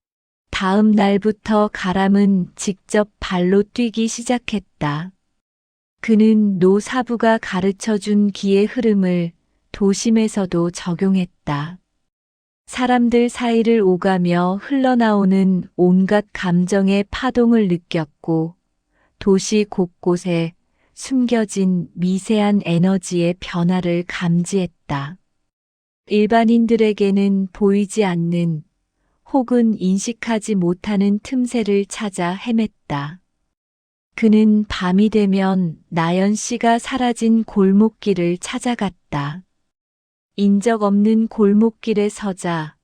다음 날부터 가람은 직접 발로 뛰기 시작했다. 그는 노 사부가 가르쳐준 기의 흐름을 도심에서도 적용했다. 사람들 사이를 오가며 흘러나오는 온갖 감정의 파동을 느꼈고 도시 곳곳에 숨겨진 미세한 에너지의 변화를 감지했다. 일반인들에게는 보이지 않는 혹은 인식하지 못하는 틈새를 찾아 헤맸다. 그는 밤이 되면 나연 씨가 사라진 골목길을 찾아갔다. 인적 없는 골목길에 서자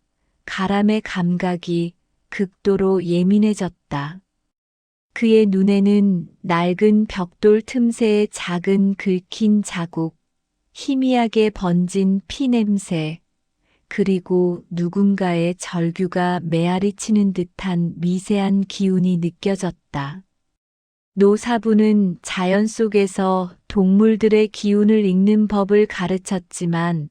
가람의 감각이 극도로 예민해졌다. 그의 눈에는 낡은 벽돌 틈새의 작은 긁힌 자국, 희미하게 번진 피 냄새, 그리고 누군가의 절규가 메아리 치는 듯한 미세한 기운이 느껴졌다. 노사부는 자연 속에서 동물들의 기운을 읽는 법을 가르쳤지만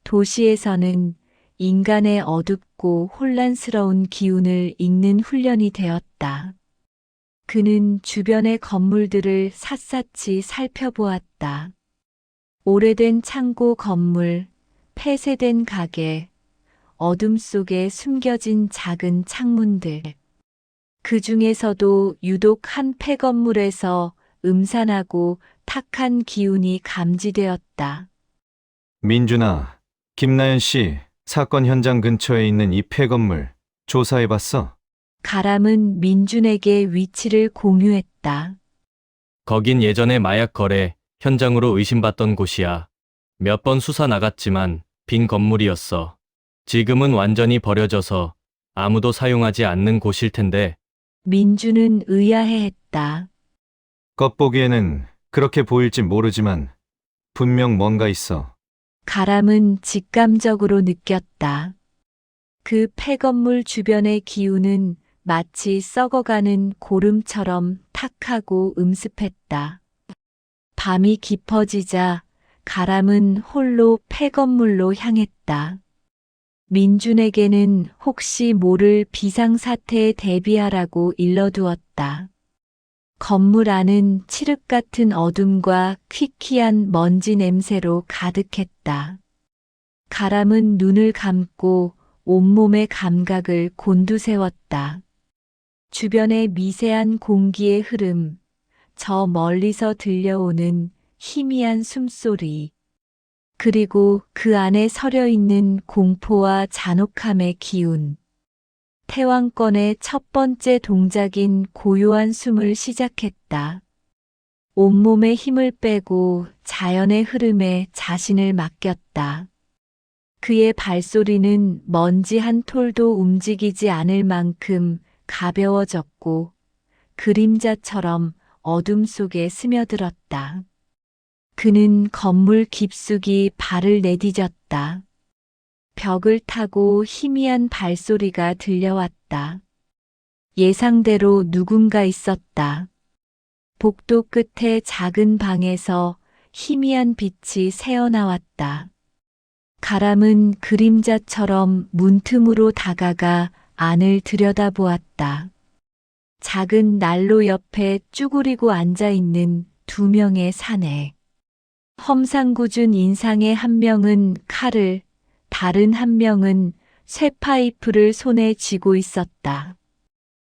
도시에서는 인간의 어둡고 혼란스러운 기운을 읽는 훈련이 되었다. 그는 주변의 건물들을 샅샅이 살펴보았다. 오래된 창고 건물, 폐쇄된 가게, 어둠 속에 숨겨진 작은 창문들. 그 중에서도 유독 한 폐건물에서 음산하고 탁한 기운이 감지되었다. 민준아, 김나연 씨 사건 현장 근처에 있는 이 폐건물 조사해봤어? 가람은 민준에게 위치를 공유했다. 거긴 예전에 마약 거래 현장으로 의심받던 곳이야. 몇 번 수사 나갔지만 빈 건물이었어. 지금은 완전히 버려져서 아무도 사용하지 않는 곳일 텐데. 민준은 의아해했다. 겉보기에는 그렇게 보일지 모르지만 분명 뭔가 있어. 가람은 직감적으로 느꼈다. 그 폐건물 주변의 기운은 마치 썩어가는 고름처럼 탁하고 음습했다. 밤이 깊어지자 가람은 홀로 폐건물로 향했다. 민준에게는 혹시 모를 비상사태에 대비하라고 일러두었다. 건물 안은 칠흑 같은 어둠과 퀴퀴한 먼지 냄새로 가득했다. 가람은 눈을 감고 온몸의 감각을 곤두세웠다. 주변의 미세한 공기의 흐름, 저 멀리서 들려오는 희미한 숨소리, 그리고 그 안에 서려 있는 공포와 잔혹함의 기운. 태왕권의 첫 번째 동작인 고요한 숨을 시작했다. 온몸에 힘을 빼고 자연의 흐름에 자신을 맡겼다. 그의 발소리는 먼지 한 톨도 움직이지 않을 만큼 가벼워졌고 그림자처럼 어둠 속에 스며들었다. 그는 건물 깊숙이 발을 내디뎠다. 벽을 타고 희미한 발소리가 들려왔다. 예상대로 누군가 있었다. 복도 끝에 작은 방에서 희미한 빛이 새어나왔다. 가람은 그림자처럼 문틈으로 다가가 안을 들여다보았다. 작은 난로 옆에 쭈그리고 앉아있는 2명의 사내. 험상궂은 인상의 한 명은 칼을, 다른 한 명은 쇠파이프를 손에 쥐고 있었다.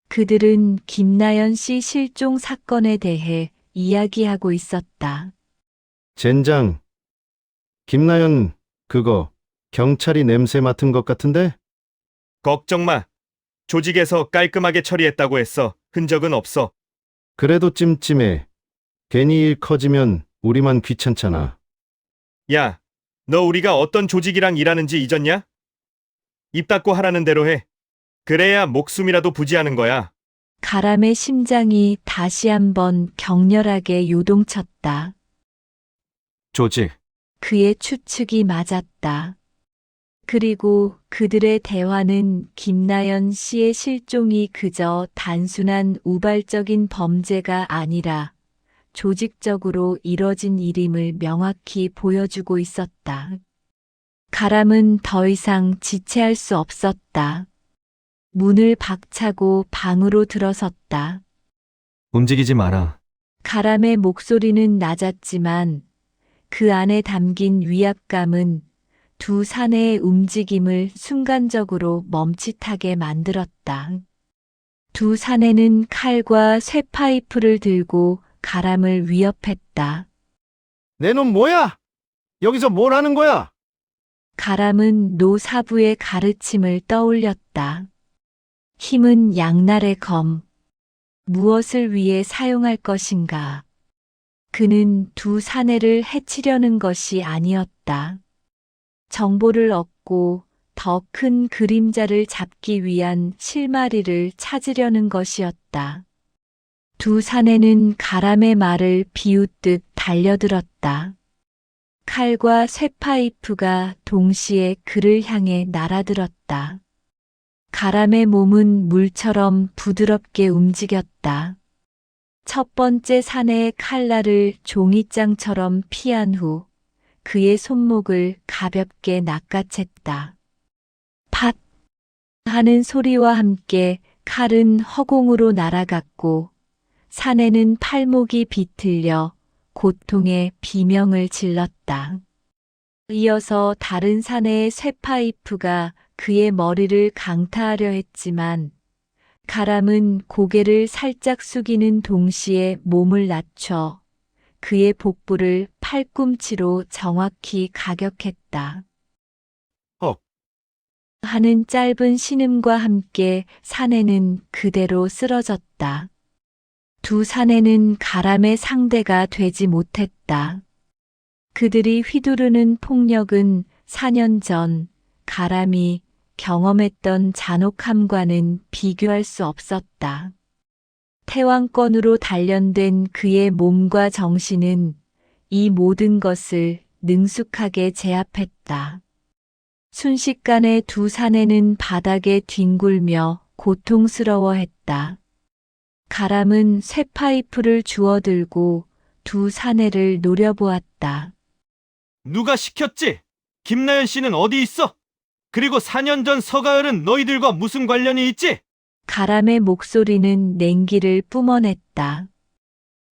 그들은 김나연 씨 실종 사건에 대해 이야기하고 있었다. 젠장, 김나연, 그거 경찰이 냄새 맡은 것 같은데? 걱정 마. 조직에서 깔끔하게 처리했다고 했어. 흔적은 없어. 그래도 찜찜해. 괜히 일 커지면 우리만 귀찮잖아. 야, 너 우리가 어떤 조직이랑 일하는지 잊었냐? 입 닫고 하라는 대로 해. 그래야 목숨이라도 부지하는 거야. 가람의 심장이 다시 한번 격렬하게 요동쳤다. 조직. 그의 추측이 맞았다. 그리고 그들의 대화는 김나연 씨의 실종이 그저 단순한 우발적인 범죄가 아니라 조직적으로 이뤄진 일임을 명확히 보여주고 있었다. 가람은 더 이상 지체할 수 없었다. 문을 박차고 방으로 들어섰다. 움직이지 마라. 가람의 목소리는 낮았지만 그 안에 담긴 위압감은 두 사내의 움직임을 순간적으로 멈칫하게 만들었다. 두 사내는 칼과 쇠파이프를 들고 가람을 위협했다. 내 놈 뭐야? 여기서 뭘 하는 거야? 가람은 노사부의 가르침을 떠올렸다. 힘은 양날의 검. 무엇을 위해 사용할 것인가? 그는 두 사내를 해치려는 것이 아니었다. 정보를 얻고 더 큰 그림자를 잡기 위한 실마리를 찾으려는 것이었다. 두 사내는 가람의 말을 비웃듯 달려들었다. 칼과 쇠파이프가 동시에 그를 향해 날아들었다. 가람의 몸은 물처럼 부드럽게 움직였다. 첫 번째 사내의 칼날을 종이장처럼 피한 후 그의 손목을 가볍게 낚아챘다. 팟! 하는 소리와 함께 칼은 허공으로 날아갔고 사내는 팔목이 비틀려 고통의 비명을 질렀다. 이어서 다른 사내의 쇠파이프가 그의 머리를 강타하려 했지만 가람은 고개를 살짝 숙이는 동시에 몸을 낮춰 그의 복부를 팔꿈치로 정확히 가격했다. 헉. 하는 짧은 신음과 함께 사내는 그대로 쓰러졌다. 두 사내는 가람의 상대가 되지 못했다. 그들이 휘두르는 폭력은 4년 전 가람이 경험했던 잔혹함과는 비교할 수 없었다. 태왕권으로 단련된 그의 몸과 정신은 이 모든 것을 능숙하게 제압했다. 순식간에 두 사내는 바닥에 뒹굴며 고통스러워했다. 가람은 쇠파이프를 주워들고 두 사내를 노려보았다. 누가 시켰지? 김나연 씨는 어디 있어? 그리고 4년 전 서가을은 너희들과 무슨 관련이 있지? 가람의 목소리는 냉기를 뿜어냈다.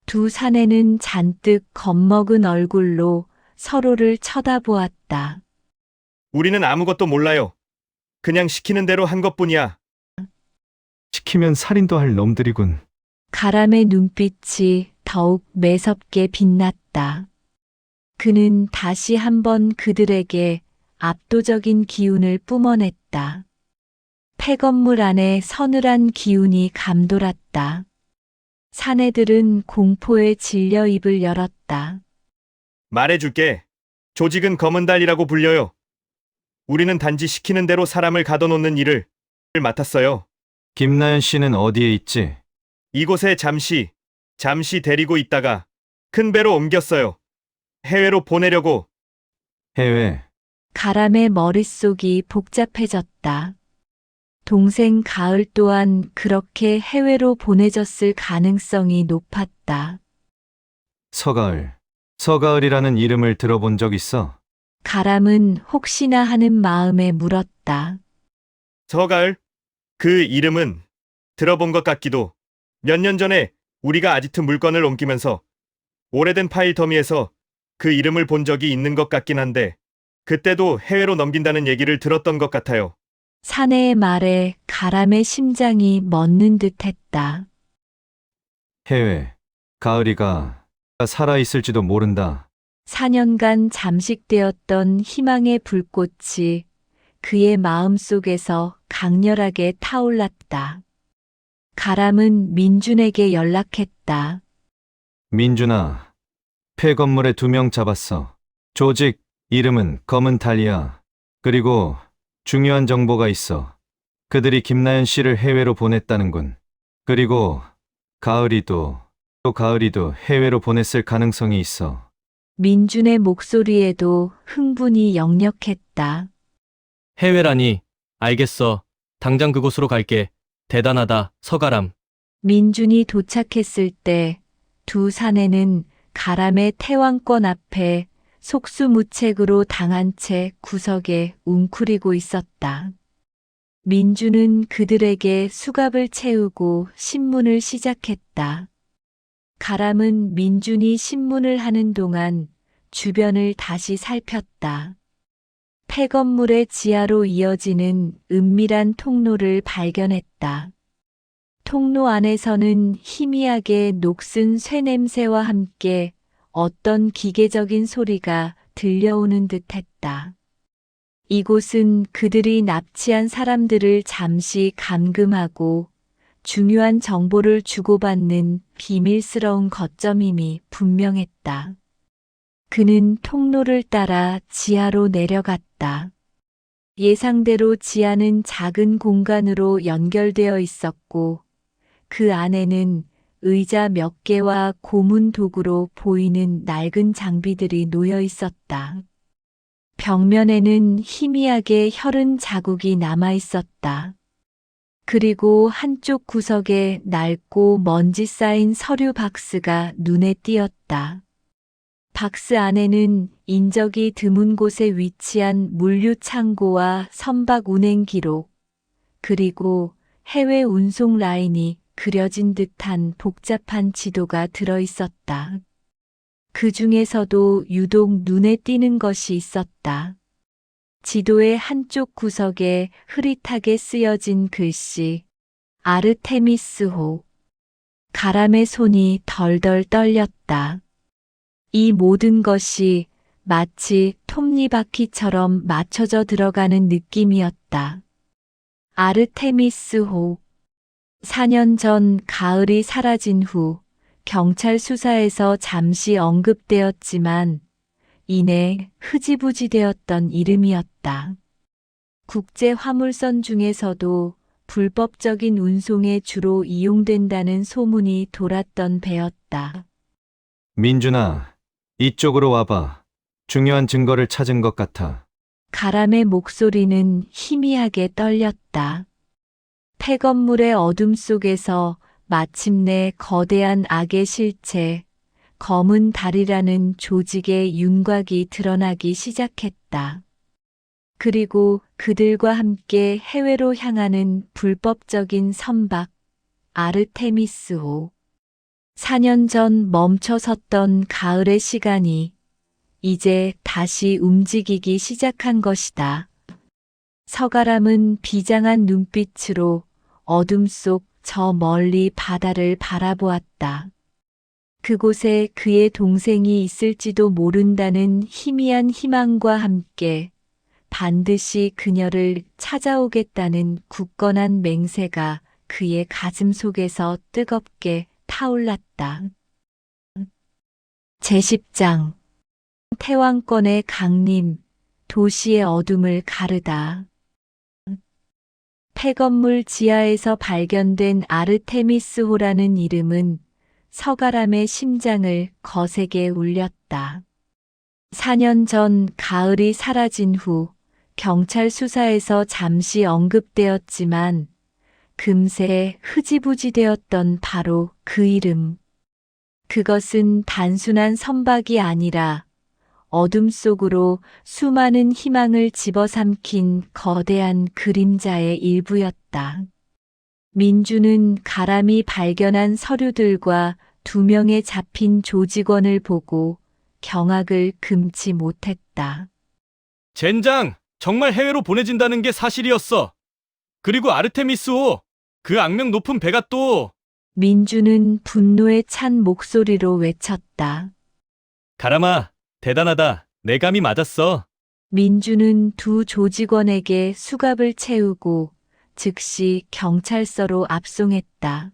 두 사내는 잔뜩 겁먹은 얼굴로 서로를 쳐다보았다. 우리는 아무것도 몰라요. 그냥 시키는 대로 한 것뿐이야. 시키면 살인도 할 놈들이군. 가람의 눈빛이 더욱 매섭게 빛났다. 그는 다시 한번 그들에게 압도적인 기운을 뿜어냈다. 폐건물 안에 서늘한 기운이 감돌았다. 사내들은 공포에 질려 입을 열었다. 말해줄게. 조직은 검은 달이라고 불려요. 우리는 단지 시키는 대로 사람을 가둬놓는 일을 맡았어요. 김나연 씨는 어디에 있지? 이곳에 잠시 데리고 있다가 큰 배로 옮겼어요. 해외로 보내려고. 해외. 가람의 머릿속이 복잡해졌다. 동생 가을 또한 그렇게 해외로 보내졌을 가능성이 높았다. 서가을. 서가을이라는 이름을 들어본 적 있어? 가람은 혹시나 하는 마음에 물었다. 서가을? 그 이름은 들어본 것 같기도. 몇 년 전에 우리가 아지트 물건을 옮기면서 오래된 파일 더미에서 그 이름을 본 적이 있는 것 같긴 한데 그때도 해외로 넘긴다는 얘기를 들었던 것 같아요. 사내의 말에 가람의 심장이 멎는 듯했다. 해외. 가을이가 살아있을지도 모른다. 4년간 잠식되었던 희망의 불꽃이 그의 마음속에서 강렬하게 타올랐다. 가람은 민준에게 연락했다. 민준아, 폐건물에 2명 잡았어. 조직 이름은 검은 달이야. 그리고 중요한 정보가 있어. 그들이 김나연 씨를 해외로 보냈다는군. 그리고 가을이도 해외로 보냈을 가능성이 있어. 민준의 목소리에도 흥분이 역력했다. 해외라니. 알겠어. 당장 그곳으로 갈게. 대단하다, 서가람. 민준이 도착했을 때 두 사내는 가람의 태왕권 앞에 속수무책으로 당한 채 구석에 웅크리고 있었다. 민준은 그들에게 수갑을 채우고 신문을 시작했다. 가람은 민준이 신문을 하는 동안 주변을 다시 살폈다. 폐건물의 지하로 이어지는 은밀한 통로를 발견했다. 통로 안에서는 희미하게 녹슨 쇠냄새와 함께 어떤 기계적인 소리가 들려오는 듯했다. 이곳은 그들이 납치한 사람들을 잠시 감금하고 중요한 정보를 주고받는 비밀스러운 거점임이 분명했다. 그는 통로를 따라 지하로 내려갔다. 예상대로 지하는 작은 공간으로 연결되어 있었고 그 안에는 의자 몇 개와 고문 도구로 보이는 낡은 장비들이 놓여 있었다. 벽면에는 희미하게 혈흔 자국이 남아 있었다. 그리고 한쪽 구석에 낡고 먼지 쌓인 서류 박스가 눈에 띄었다. 박스 안에는 인적이 드문 곳에 위치한 물류 창고와 선박 운행 기록, 그리고 해외 운송 라인이 그려진 듯한 복잡한 지도가 들어 있었다. 그 중에서도 유독 눈에 띄는 것이 있었다. 지도의 한쪽 구석에 흐릿하게 쓰여진 글씨, 아르테미스호. 가람의 손이 덜덜 떨렸다. 이 모든 것이 마치 톱니바퀴처럼 맞춰져 들어가는 느낌이었다. 아르테미스호. 4년 전 가을이 사라진 후 경찰 수사에서 잠시 언급되었지만 이내 흐지부지 되었던 이름이었다. 국제 화물선 중에서도 불법적인 운송에 주로 이용된다는 소문이 돌았던 배였다. 민준아, 이쪽으로 와봐. 중요한 증거를 찾은 것 같아. 가람의 목소리는 희미하게 떨렸다. 폐건물의 어둠 속에서 마침내 거대한 악의 실체, 검은 달이라는 조직의 윤곽이 드러나기 시작했다. 그리고 그들과 함께 해외로 향하는 불법적인 선박, 아르테미스호. 4년 전 멈춰 섰던 가을의 시간이 이제 다시 움직이기 시작한 것이다. 서가람은 비장한 눈빛으로 어둠 속 저 멀리 바다를 바라보았다. 그곳에 그의 동생이 있을지도 모른다는 희미한 희망과 함께 반드시 그녀를 찾아오겠다는 굳건한 맹세가 그의 가슴 속에서 뜨겁게 타올랐다. 제10장 태왕권의 강림, 도시의 어둠을 가르다. 폐건물 지하에서 발견된 아르테미스호라는 이름은 서가람의 심장을 거세게 울렸다. 4년 전 가을이 사라진 후 경찰 수사에서 잠시 언급되었지만 금세 흐지부지 되었던 바로 그 이름. 그것은 단순한 선박이 아니라 어둠 속으로 수많은 희망을 집어삼킨 거대한 그림자의 일부였다. 민주는 가람이 발견한 서류들과 2명의 잡힌 조직원을 보고 경악을 금치 못했다. 젠장! 정말 해외로 보내진다는 게 사실이었어. 그리고 아르테미스호! 그 악명 높은 배가 또! 민주는 분노에 찬 목소리로 외쳤다. 가람아, 대단하다. 내 감이 맞았어. 민주는 2 조직원에게 수갑을 채우고 즉시 경찰서로 압송했다.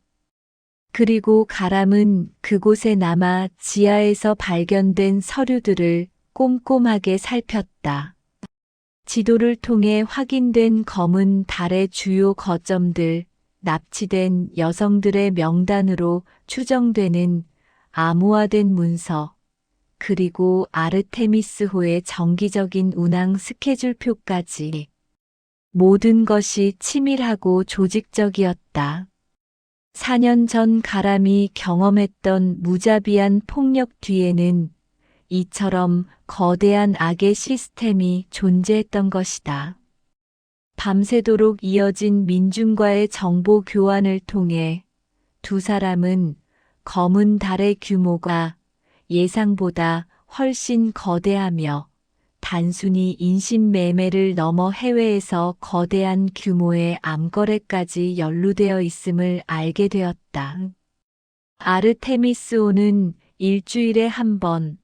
그리고 가람은 그곳에 남아 지하에서 발견된 서류들을 꼼꼼하게 살폈다. 지도를 통해 확인된 검은 달의 주요 거점들, 납치된 여성들의 명단으로 추정되는 암호화된 문서, 그리고 아르테미스호의 정기적인 운항 스케줄표까지. 모든 것이 치밀하고 조직적이었다. 4년 전 가람이 경험했던 무자비한 폭력 뒤에는 이처럼 거대한 악의 시스템이 존재했던 것이다. 밤새도록 이어진 민중과의 정보 교환을 통해 2 사람은 검은 달의 규모가 예상보다 훨씬 거대하며 단순히 인신매매를 넘어 해외에서 거대한 규모의 암거래까지 연루되어 있음을 알게 되었다. 아르테미스호는 일주일에 한 번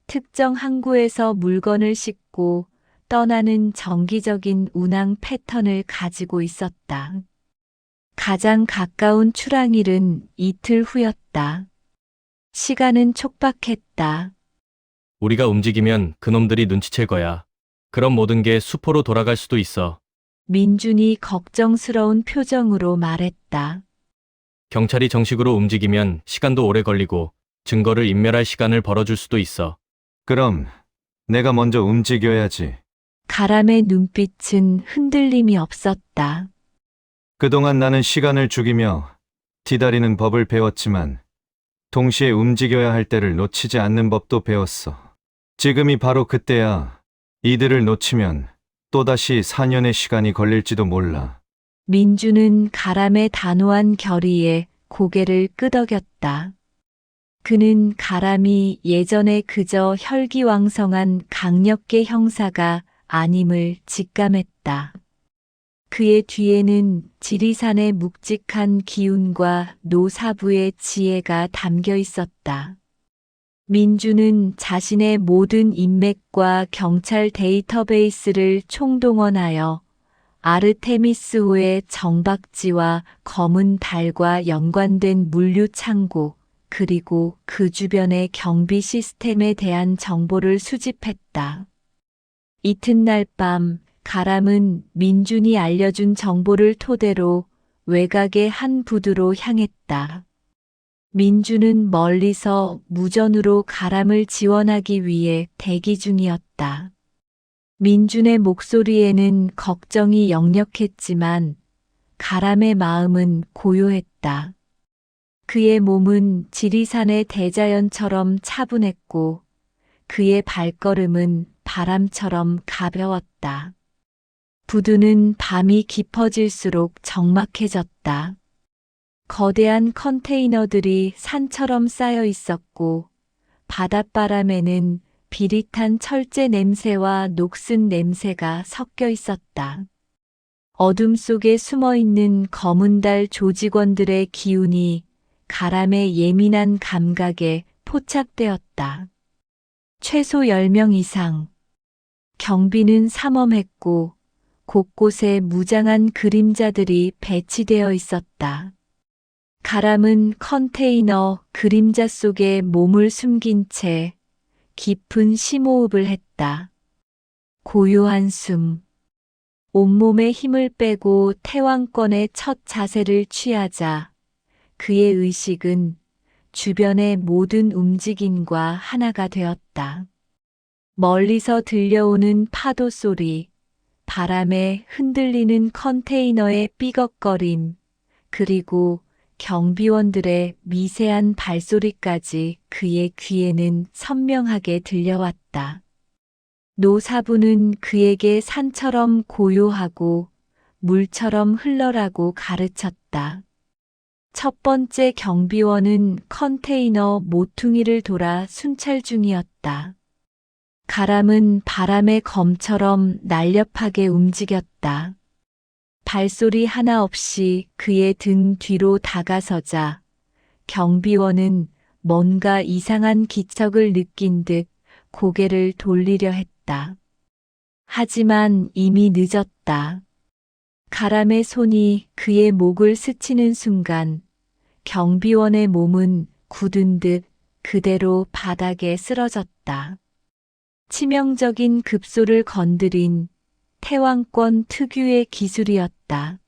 특정 항구에서 물건을 싣고 떠나는 정기적인 운항 패턴을 가지고 있었다. 가장 가까운 출항일은 이틀 후였다. 시간은 촉박했다. 우리가 움직이면 그놈들이 눈치챌 거야. 그럼 모든 게 수포로 돌아갈 수도 있어. 민준이 걱정스러운 표정으로 말했다. 경찰이 정식으로 움직이면 시간도 오래 걸리고 증거를 인멸할 시간을 벌어줄 수도 있어. 그럼 내가 먼저 움직여야지. 가람의 눈빛은 흔들림이 없었다. 그동안 나는 시간을 죽이며 기다리는 법을 배웠지만 동시에 움직여야 할 때를 놓치지 않는 법도 배웠어. 지금이 바로 그때야. 이들을 놓치면 또다시 4년의 시간이 걸릴지도 몰라. 민주는 가람의 단호한 결의에 고개를 끄덕였다. 그는 가람이 예전에 그저 혈기왕성한 강력계 형사가 아님을 직감했다. 그의 뒤에는 지리산의 묵직한 기운과 노사부의 지혜가 담겨 있었다. 민주는 자신의 모든 인맥과 경찰 데이터베이스를 총동원하여 아르테미스호의 정박지와 검은 달과 연관된 물류 창고, 그리고 그 주변의 경비 시스템에 대한 정보를 수집했다. 이튿날 밤, 가람은 민준이 알려준 정보를 토대로 외곽의 한 부두로 향했다. 민준은 멀리서 무전으로 가람을 지원하기 위해 대기 중이었다. 민준의 목소리에는 걱정이 역력했지만 가람의 마음은 고요했다. 그의 몸은 지리산의 대자연처럼 차분했고 그의 발걸음은 바람처럼 가벼웠다. 부두는 밤이 깊어질수록 적막해졌다. 거대한 컨테이너들이 산처럼 쌓여 있었고 바닷바람에는 비릿한 철제 냄새와 녹슨 냄새가 섞여 있었다. 어둠 속에 숨어있는 검은 달 조직원들의 기운이 가람의 예민한 감각에 포착되었다. 최소 10명 이상. 경비는 삼엄했고 곳곳에 무장한 그림자들이 배치되어 있었다. 가람은 컨테이너 그림자 속에 몸을 숨긴 채 깊은 심호흡을 했다. 고요한 숨. 온몸에 힘을 빼고 태왕권의 첫 자세를 취하자 그의 의식은 주변의 모든 움직임과 하나가 되었다. 멀리서 들려오는 파도 소리, 바람에 흔들리는 컨테이너의 삐걱거림, 그리고 경비원들의 미세한 발소리까지 그의 귀에는 선명하게 들려왔다. 노사부는 그에게 산처럼 고요하고 물처럼 흘러라고 가르쳤다. 첫 번째 경비원은 컨테이너 모퉁이를 돌아 순찰 중이었다. 가람은 바람의 검처럼 날렵하게 움직였다. 발소리 하나 없이 그의 등 뒤로 다가서자 경비원은 뭔가 이상한 기척을 느낀 듯 고개를 돌리려 했다. 하지만 이미 늦었다. 가람의 손이 그의 목을 스치는 순간 경비원의 몸은 굳은 듯 그대로 바닥에 쓰러졌다. 치명적인 급소를 건드린 태왕권 특유의 기술이었다.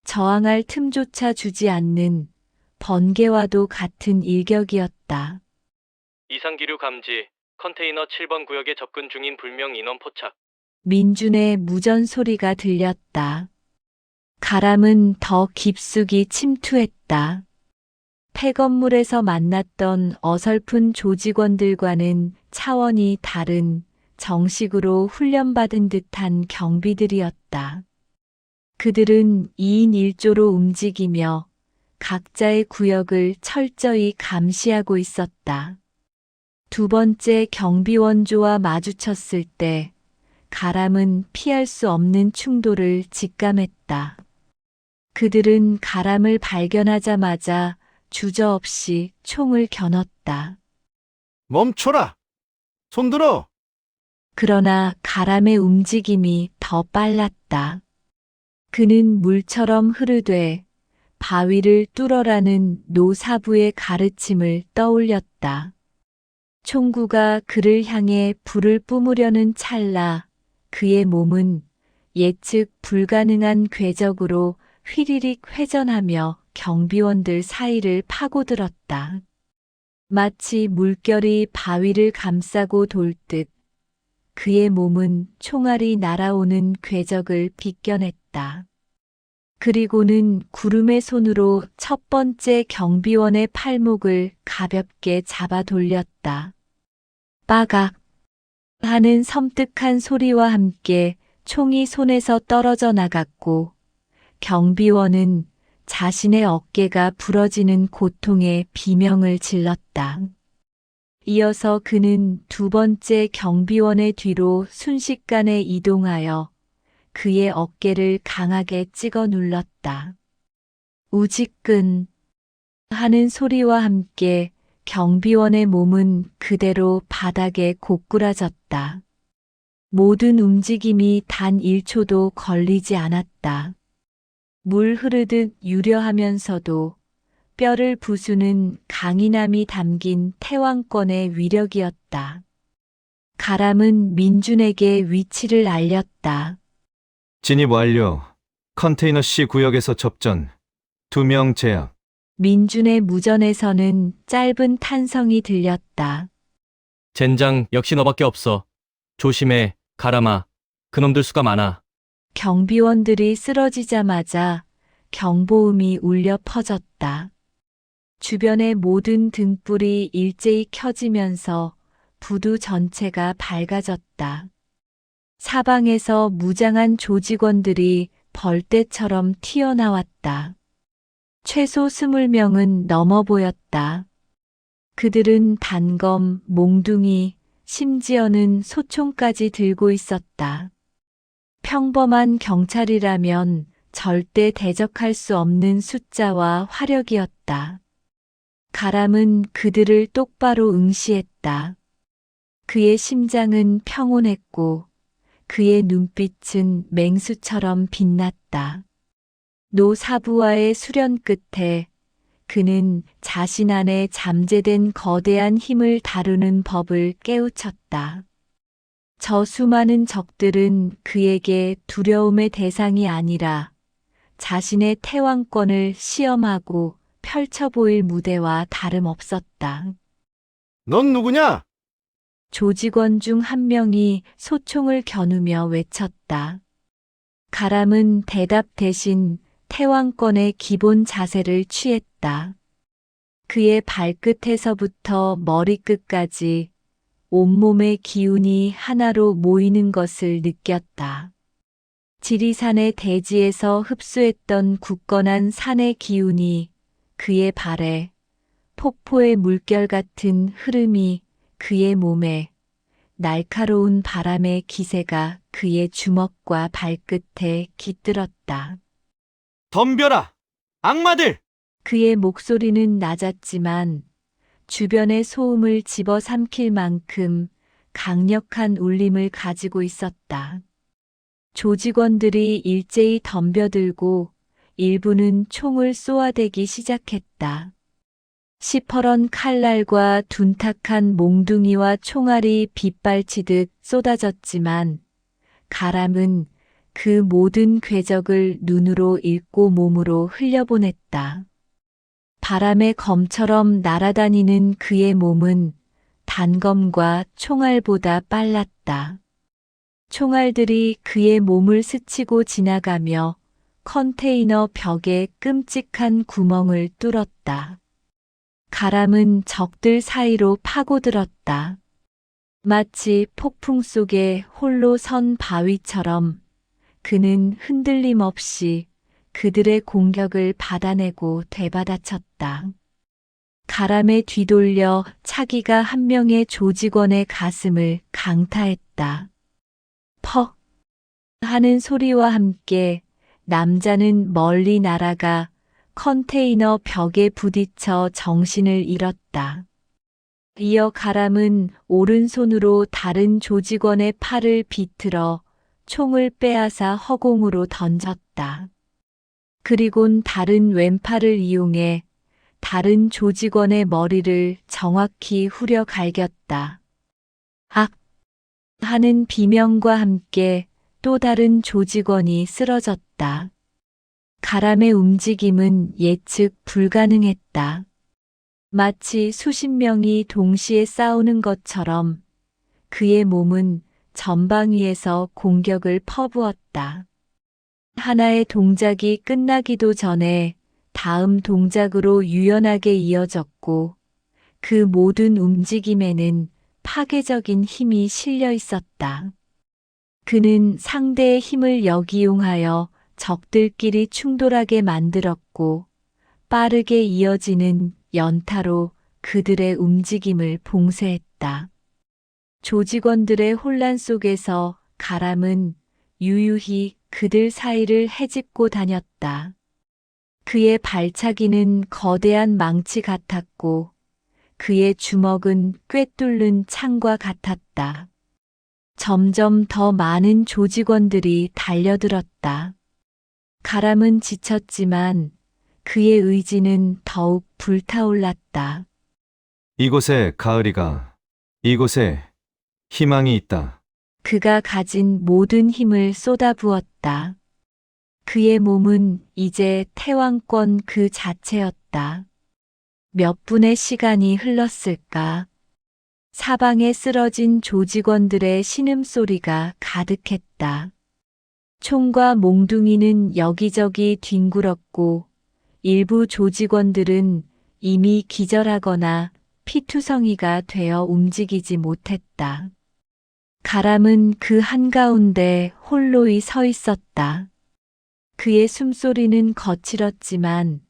저항할 틈조차 주지 않는 번개와도 같은 일격이었다. 이상기류 감지, 컨테이너 7번 구역에 접근 중인 불명 인원 포착. 민준의 무전 소리가 들렸다. 가람은 더 깊숙이 침투했다. 폐건물에서 만났던 어설픈 조직원들과는 차원이 다른 정식으로 훈련받은 듯한 경비들이었다. 그들은 2인 1조로 움직이며 각자의 구역을 철저히 감시하고 있었다. 두 번째 경비원조와 마주쳤을 때 가람은 피할 수 없는 충돌을 직감했다. 그들은 가람을 발견하자마자 주저없이 총을 겨눴다. 멈춰라! 손들어! 그러나 가람의 움직임이 더 빨랐다. 그는 물처럼 흐르되 바위를 뚫어라는 노사부의 가르침을 떠올렸다. 총구가 그를 향해 불을 뿜으려는 찰나 그의 몸은 예측 불가능한 궤적으로 휘리릭 회전하며 경비원들 사이를 파고들었다. 마치 물결이 바위를 감싸고 돌 듯 그의 몸은 총알이 날아오는 궤적을 비껴냈다. 그리고는 구름의 손으로 첫 번째 경비원의 팔목을 가볍게 잡아 돌렸다. 빠각 하는 섬뜩한 소리와 함께 총이 손에서 떨어져 나갔고 경비원은 자신의 어깨가 부러지는 고통에 비명을 질렀다. 이어서 그는 두 번째 경비원의 뒤로 순식간에 이동하여 그의 어깨를 강하게 찍어 눌렀다. 우지끈 하는 소리와 함께 경비원의 몸은 그대로 바닥에 고꾸라졌다. 모든 움직임이 단 1초도 걸리지 않았다. 물 흐르듯 유려하면서도 뼈를 부수는 강인함이 담긴 태왕권의 위력이었다. 가람은 민준에게 위치를 알렸다. 진입 완료. 컨테이너 C 구역에서 접전. 2명 제압. 민준의 무전에서는 짧은 탄성이 들렸다. 젠장, 역시 너밖에 없어. 조심해, 가람아. 그놈들 수가 많아. 경비원들이 쓰러지자마자 경보음이 울려 퍼졌다. 주변의 모든 등불이 일제히 켜지면서 부두 전체가 밝아졌다. 사방에서 무장한 조직원들이 벌떼처럼 튀어나왔다. 최소 20명은 넘어 보였다. 그들은 단검, 몽둥이, 심지어는 소총까지 들고 있었다. 평범한 경찰이라면 절대 대적할 수 없는 숫자와 화력이었다. 가람은 그들을 똑바로 응시했다. 그의 심장은 평온했고 그의 눈빛은 맹수처럼 빛났다. 노사부와의 수련 끝에 그는 자신 안에 잠재된 거대한 힘을 다루는 법을 깨우쳤다. 저 수많은 적들은 그에게 두려움의 대상이 아니라 자신의 태왕권을 시험하고 펼쳐 보일 무대와 다름없었다. 넌 누구냐? 조직원 중 한 명이 소총을 겨누며 외쳤다. 가람은 대답 대신 태왕권의 기본 자세를 취했다. 그의 발끝에서부터 머리끝까지 온몸의 기운이 하나로 모이는 것을 느꼈다. 지리산의 대지에서 흡수했던 굳건한 산의 기운이 그의 발에, 폭포의 물결 같은 흐름이 그의 몸에, 날카로운 바람의 기세가 그의 주먹과 발끝에 깃들었다. 덤벼라! 악마들! 그의 목소리는 낮았지만 주변의 소음을 집어삼킬 만큼 강력한 울림을 가지고 있었다. 조직원들이 일제히 덤벼들고 일부는 총을 쏘아대기 시작했다. 시퍼런 칼날과 둔탁한 몽둥이와 총알이 빗발치듯 쏟아졌지만 가람은 그 모든 궤적을 눈으로 읽고 몸으로 흘려보냈다. 바람의 검처럼 날아다니는 그의 몸은 단검과 총알보다 빨랐다. 총알들이 그의 몸을 스치고 지나가며 컨테이너 벽에 끔찍한 구멍을 뚫었다. 가람은 적들 사이로 파고들었다. 마치 폭풍 속에 홀로 선 바위처럼 그는 흔들림 없이 그들의 공격을 받아내고 되받아쳤다. 가람에 뒤돌려 차기가 한 명의 조직원의 가슴을 강타했다. 퍽! 하는 소리와 함께 남자는 멀리 날아가 컨테이너 벽에 부딪혀 정신을 잃었다. 이어 가람은 오른손으로 다른 조직원의 팔을 비틀어 총을 빼앗아 허공으로 던졌다. 그리곤 다른 왼팔을 이용해 다른 조직원의 머리를 정확히 후려 갈겼다. 악! 하는 비명과 함께 또 다른 조직원이 쓰러졌다. 가람의 움직임은 예측 불가능했다. 마치 수십 명이 동시에 싸우는 것처럼 그의 몸은 전방위에서 공격을 퍼부었다. 하나의 동작이 끝나기도 전에 다음 동작으로 유연하게 이어졌고 그 모든 움직임에는 파괴적인 힘이 실려 있었다. 그는 상대의 힘을 역이용하여 적들끼리 충돌하게 만들었고 빠르게 이어지는 연타로 그들의 움직임을 봉쇄했다. 조직원들의 혼란 속에서 가람은 유유히 그들 사이를 헤집고 다녔다. 그의 발차기는 거대한 망치 같았고 그의 주먹은 꿰뚫는 창과 같았다. 점점 더 많은 조직원들이 달려들었다. 가람은 지쳤지만 그의 의지는 더욱 불타올랐다. 이곳에 가을이가, 이곳에 희망이 있다. 그가 가진 모든 힘을 쏟아부었다. 그의 몸은 이제 태왕권 그 자체였다. 몇 분의 시간이 흘렀을까? 사방에 쓰러진 조직원들의 신음소리가 가득했다. 총과 몽둥이는 여기저기 뒹굴었고 일부 조직원들은 이미 기절하거나 피투성이가 되어 움직이지 못했다. 가람은 그 한가운데 홀로이 서 있었다. 그의 숨소리는 거칠었지만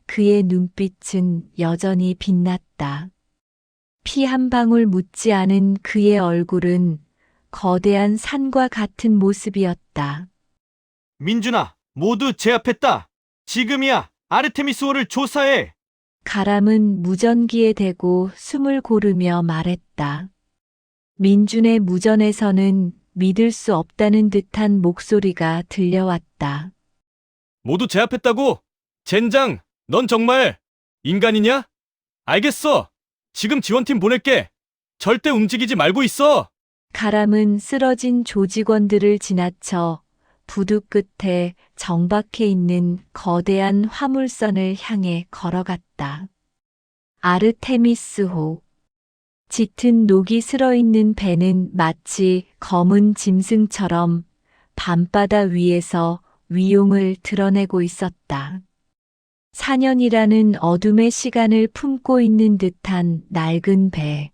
그의 눈빛은 여전히 빛났다. 피 한 방울 묻지 않은 그의 얼굴은 거대한 산과 같은 모습이었다. 민준아, 모두 제압했다. 지금이야. 아르테미스호를 조사해. 가람은 무전기에 대고 숨을 고르며 말했다. 민준의 무전에서는 믿을 수 없다는 듯한 목소리가 들려왔다. 모두 제압했다고? 젠장, 넌 정말 인간이냐? 알겠어. 지금 지원팀 보낼게. 절대 움직이지 말고 있어. 가람은 쓰러진 조직원들을 지나쳐 부두 끝에 정박해 있는 거대한 화물선을 향해 걸어갔다. 아르테미스호. 짙은 녹이 슬어있는 배는 마치 검은 짐승처럼 밤바다 위에서 위용을 드러내고 있었다. 4년이라는 어둠의 시간을 품고 있는 듯한 낡은 배.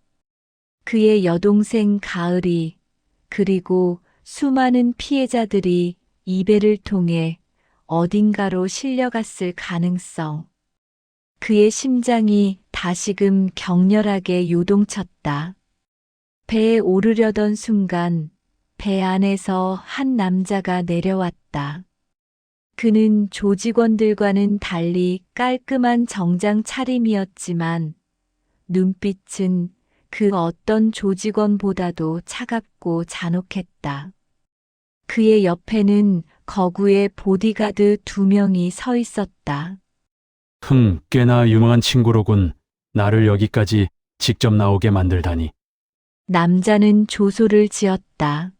그의 여동생 가을이, 그리고 수많은 피해자들이 이 배를 통해 어딘가로 실려갔을 가능성. 그의 심장이 다시금 격렬하게 요동쳤다. 배에 오르려던 순간 배 안에서 한 남자가 내려왔다. 그는 조직원들과는 달리 깔끔한 정장 차림이었지만 눈빛은 그 어떤 조직원보다도 차갑고 잔혹했다. 그의 옆에는 거구의 보디가드 2명이 서 있었다. 꽤나 유명한 친구로군. 나를 여기까지 직접 나오게 만들다니. 남자는 조소를 지었다.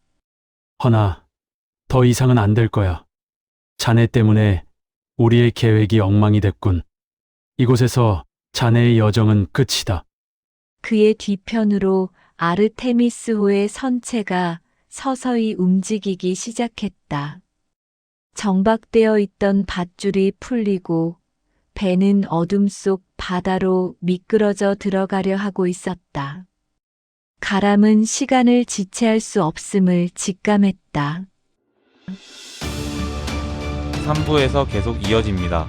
허나, 더 이상은 안 될 거야. 자네 때문에 우리의 계획이 엉망이 됐군. 이곳에서 자네의 여정은 끝이다. 그의 뒤편으로 아르테미스호의 선체가 서서히 움직이기 시작했다. 정박되어 있던 밧줄이 풀리고 배는 어둠 속 바다로 미끄러져 들어가려 하고 있었다. 가람은 시간을 지체할 수 없음을 직감했다. 3부에서 계속 이어집니다.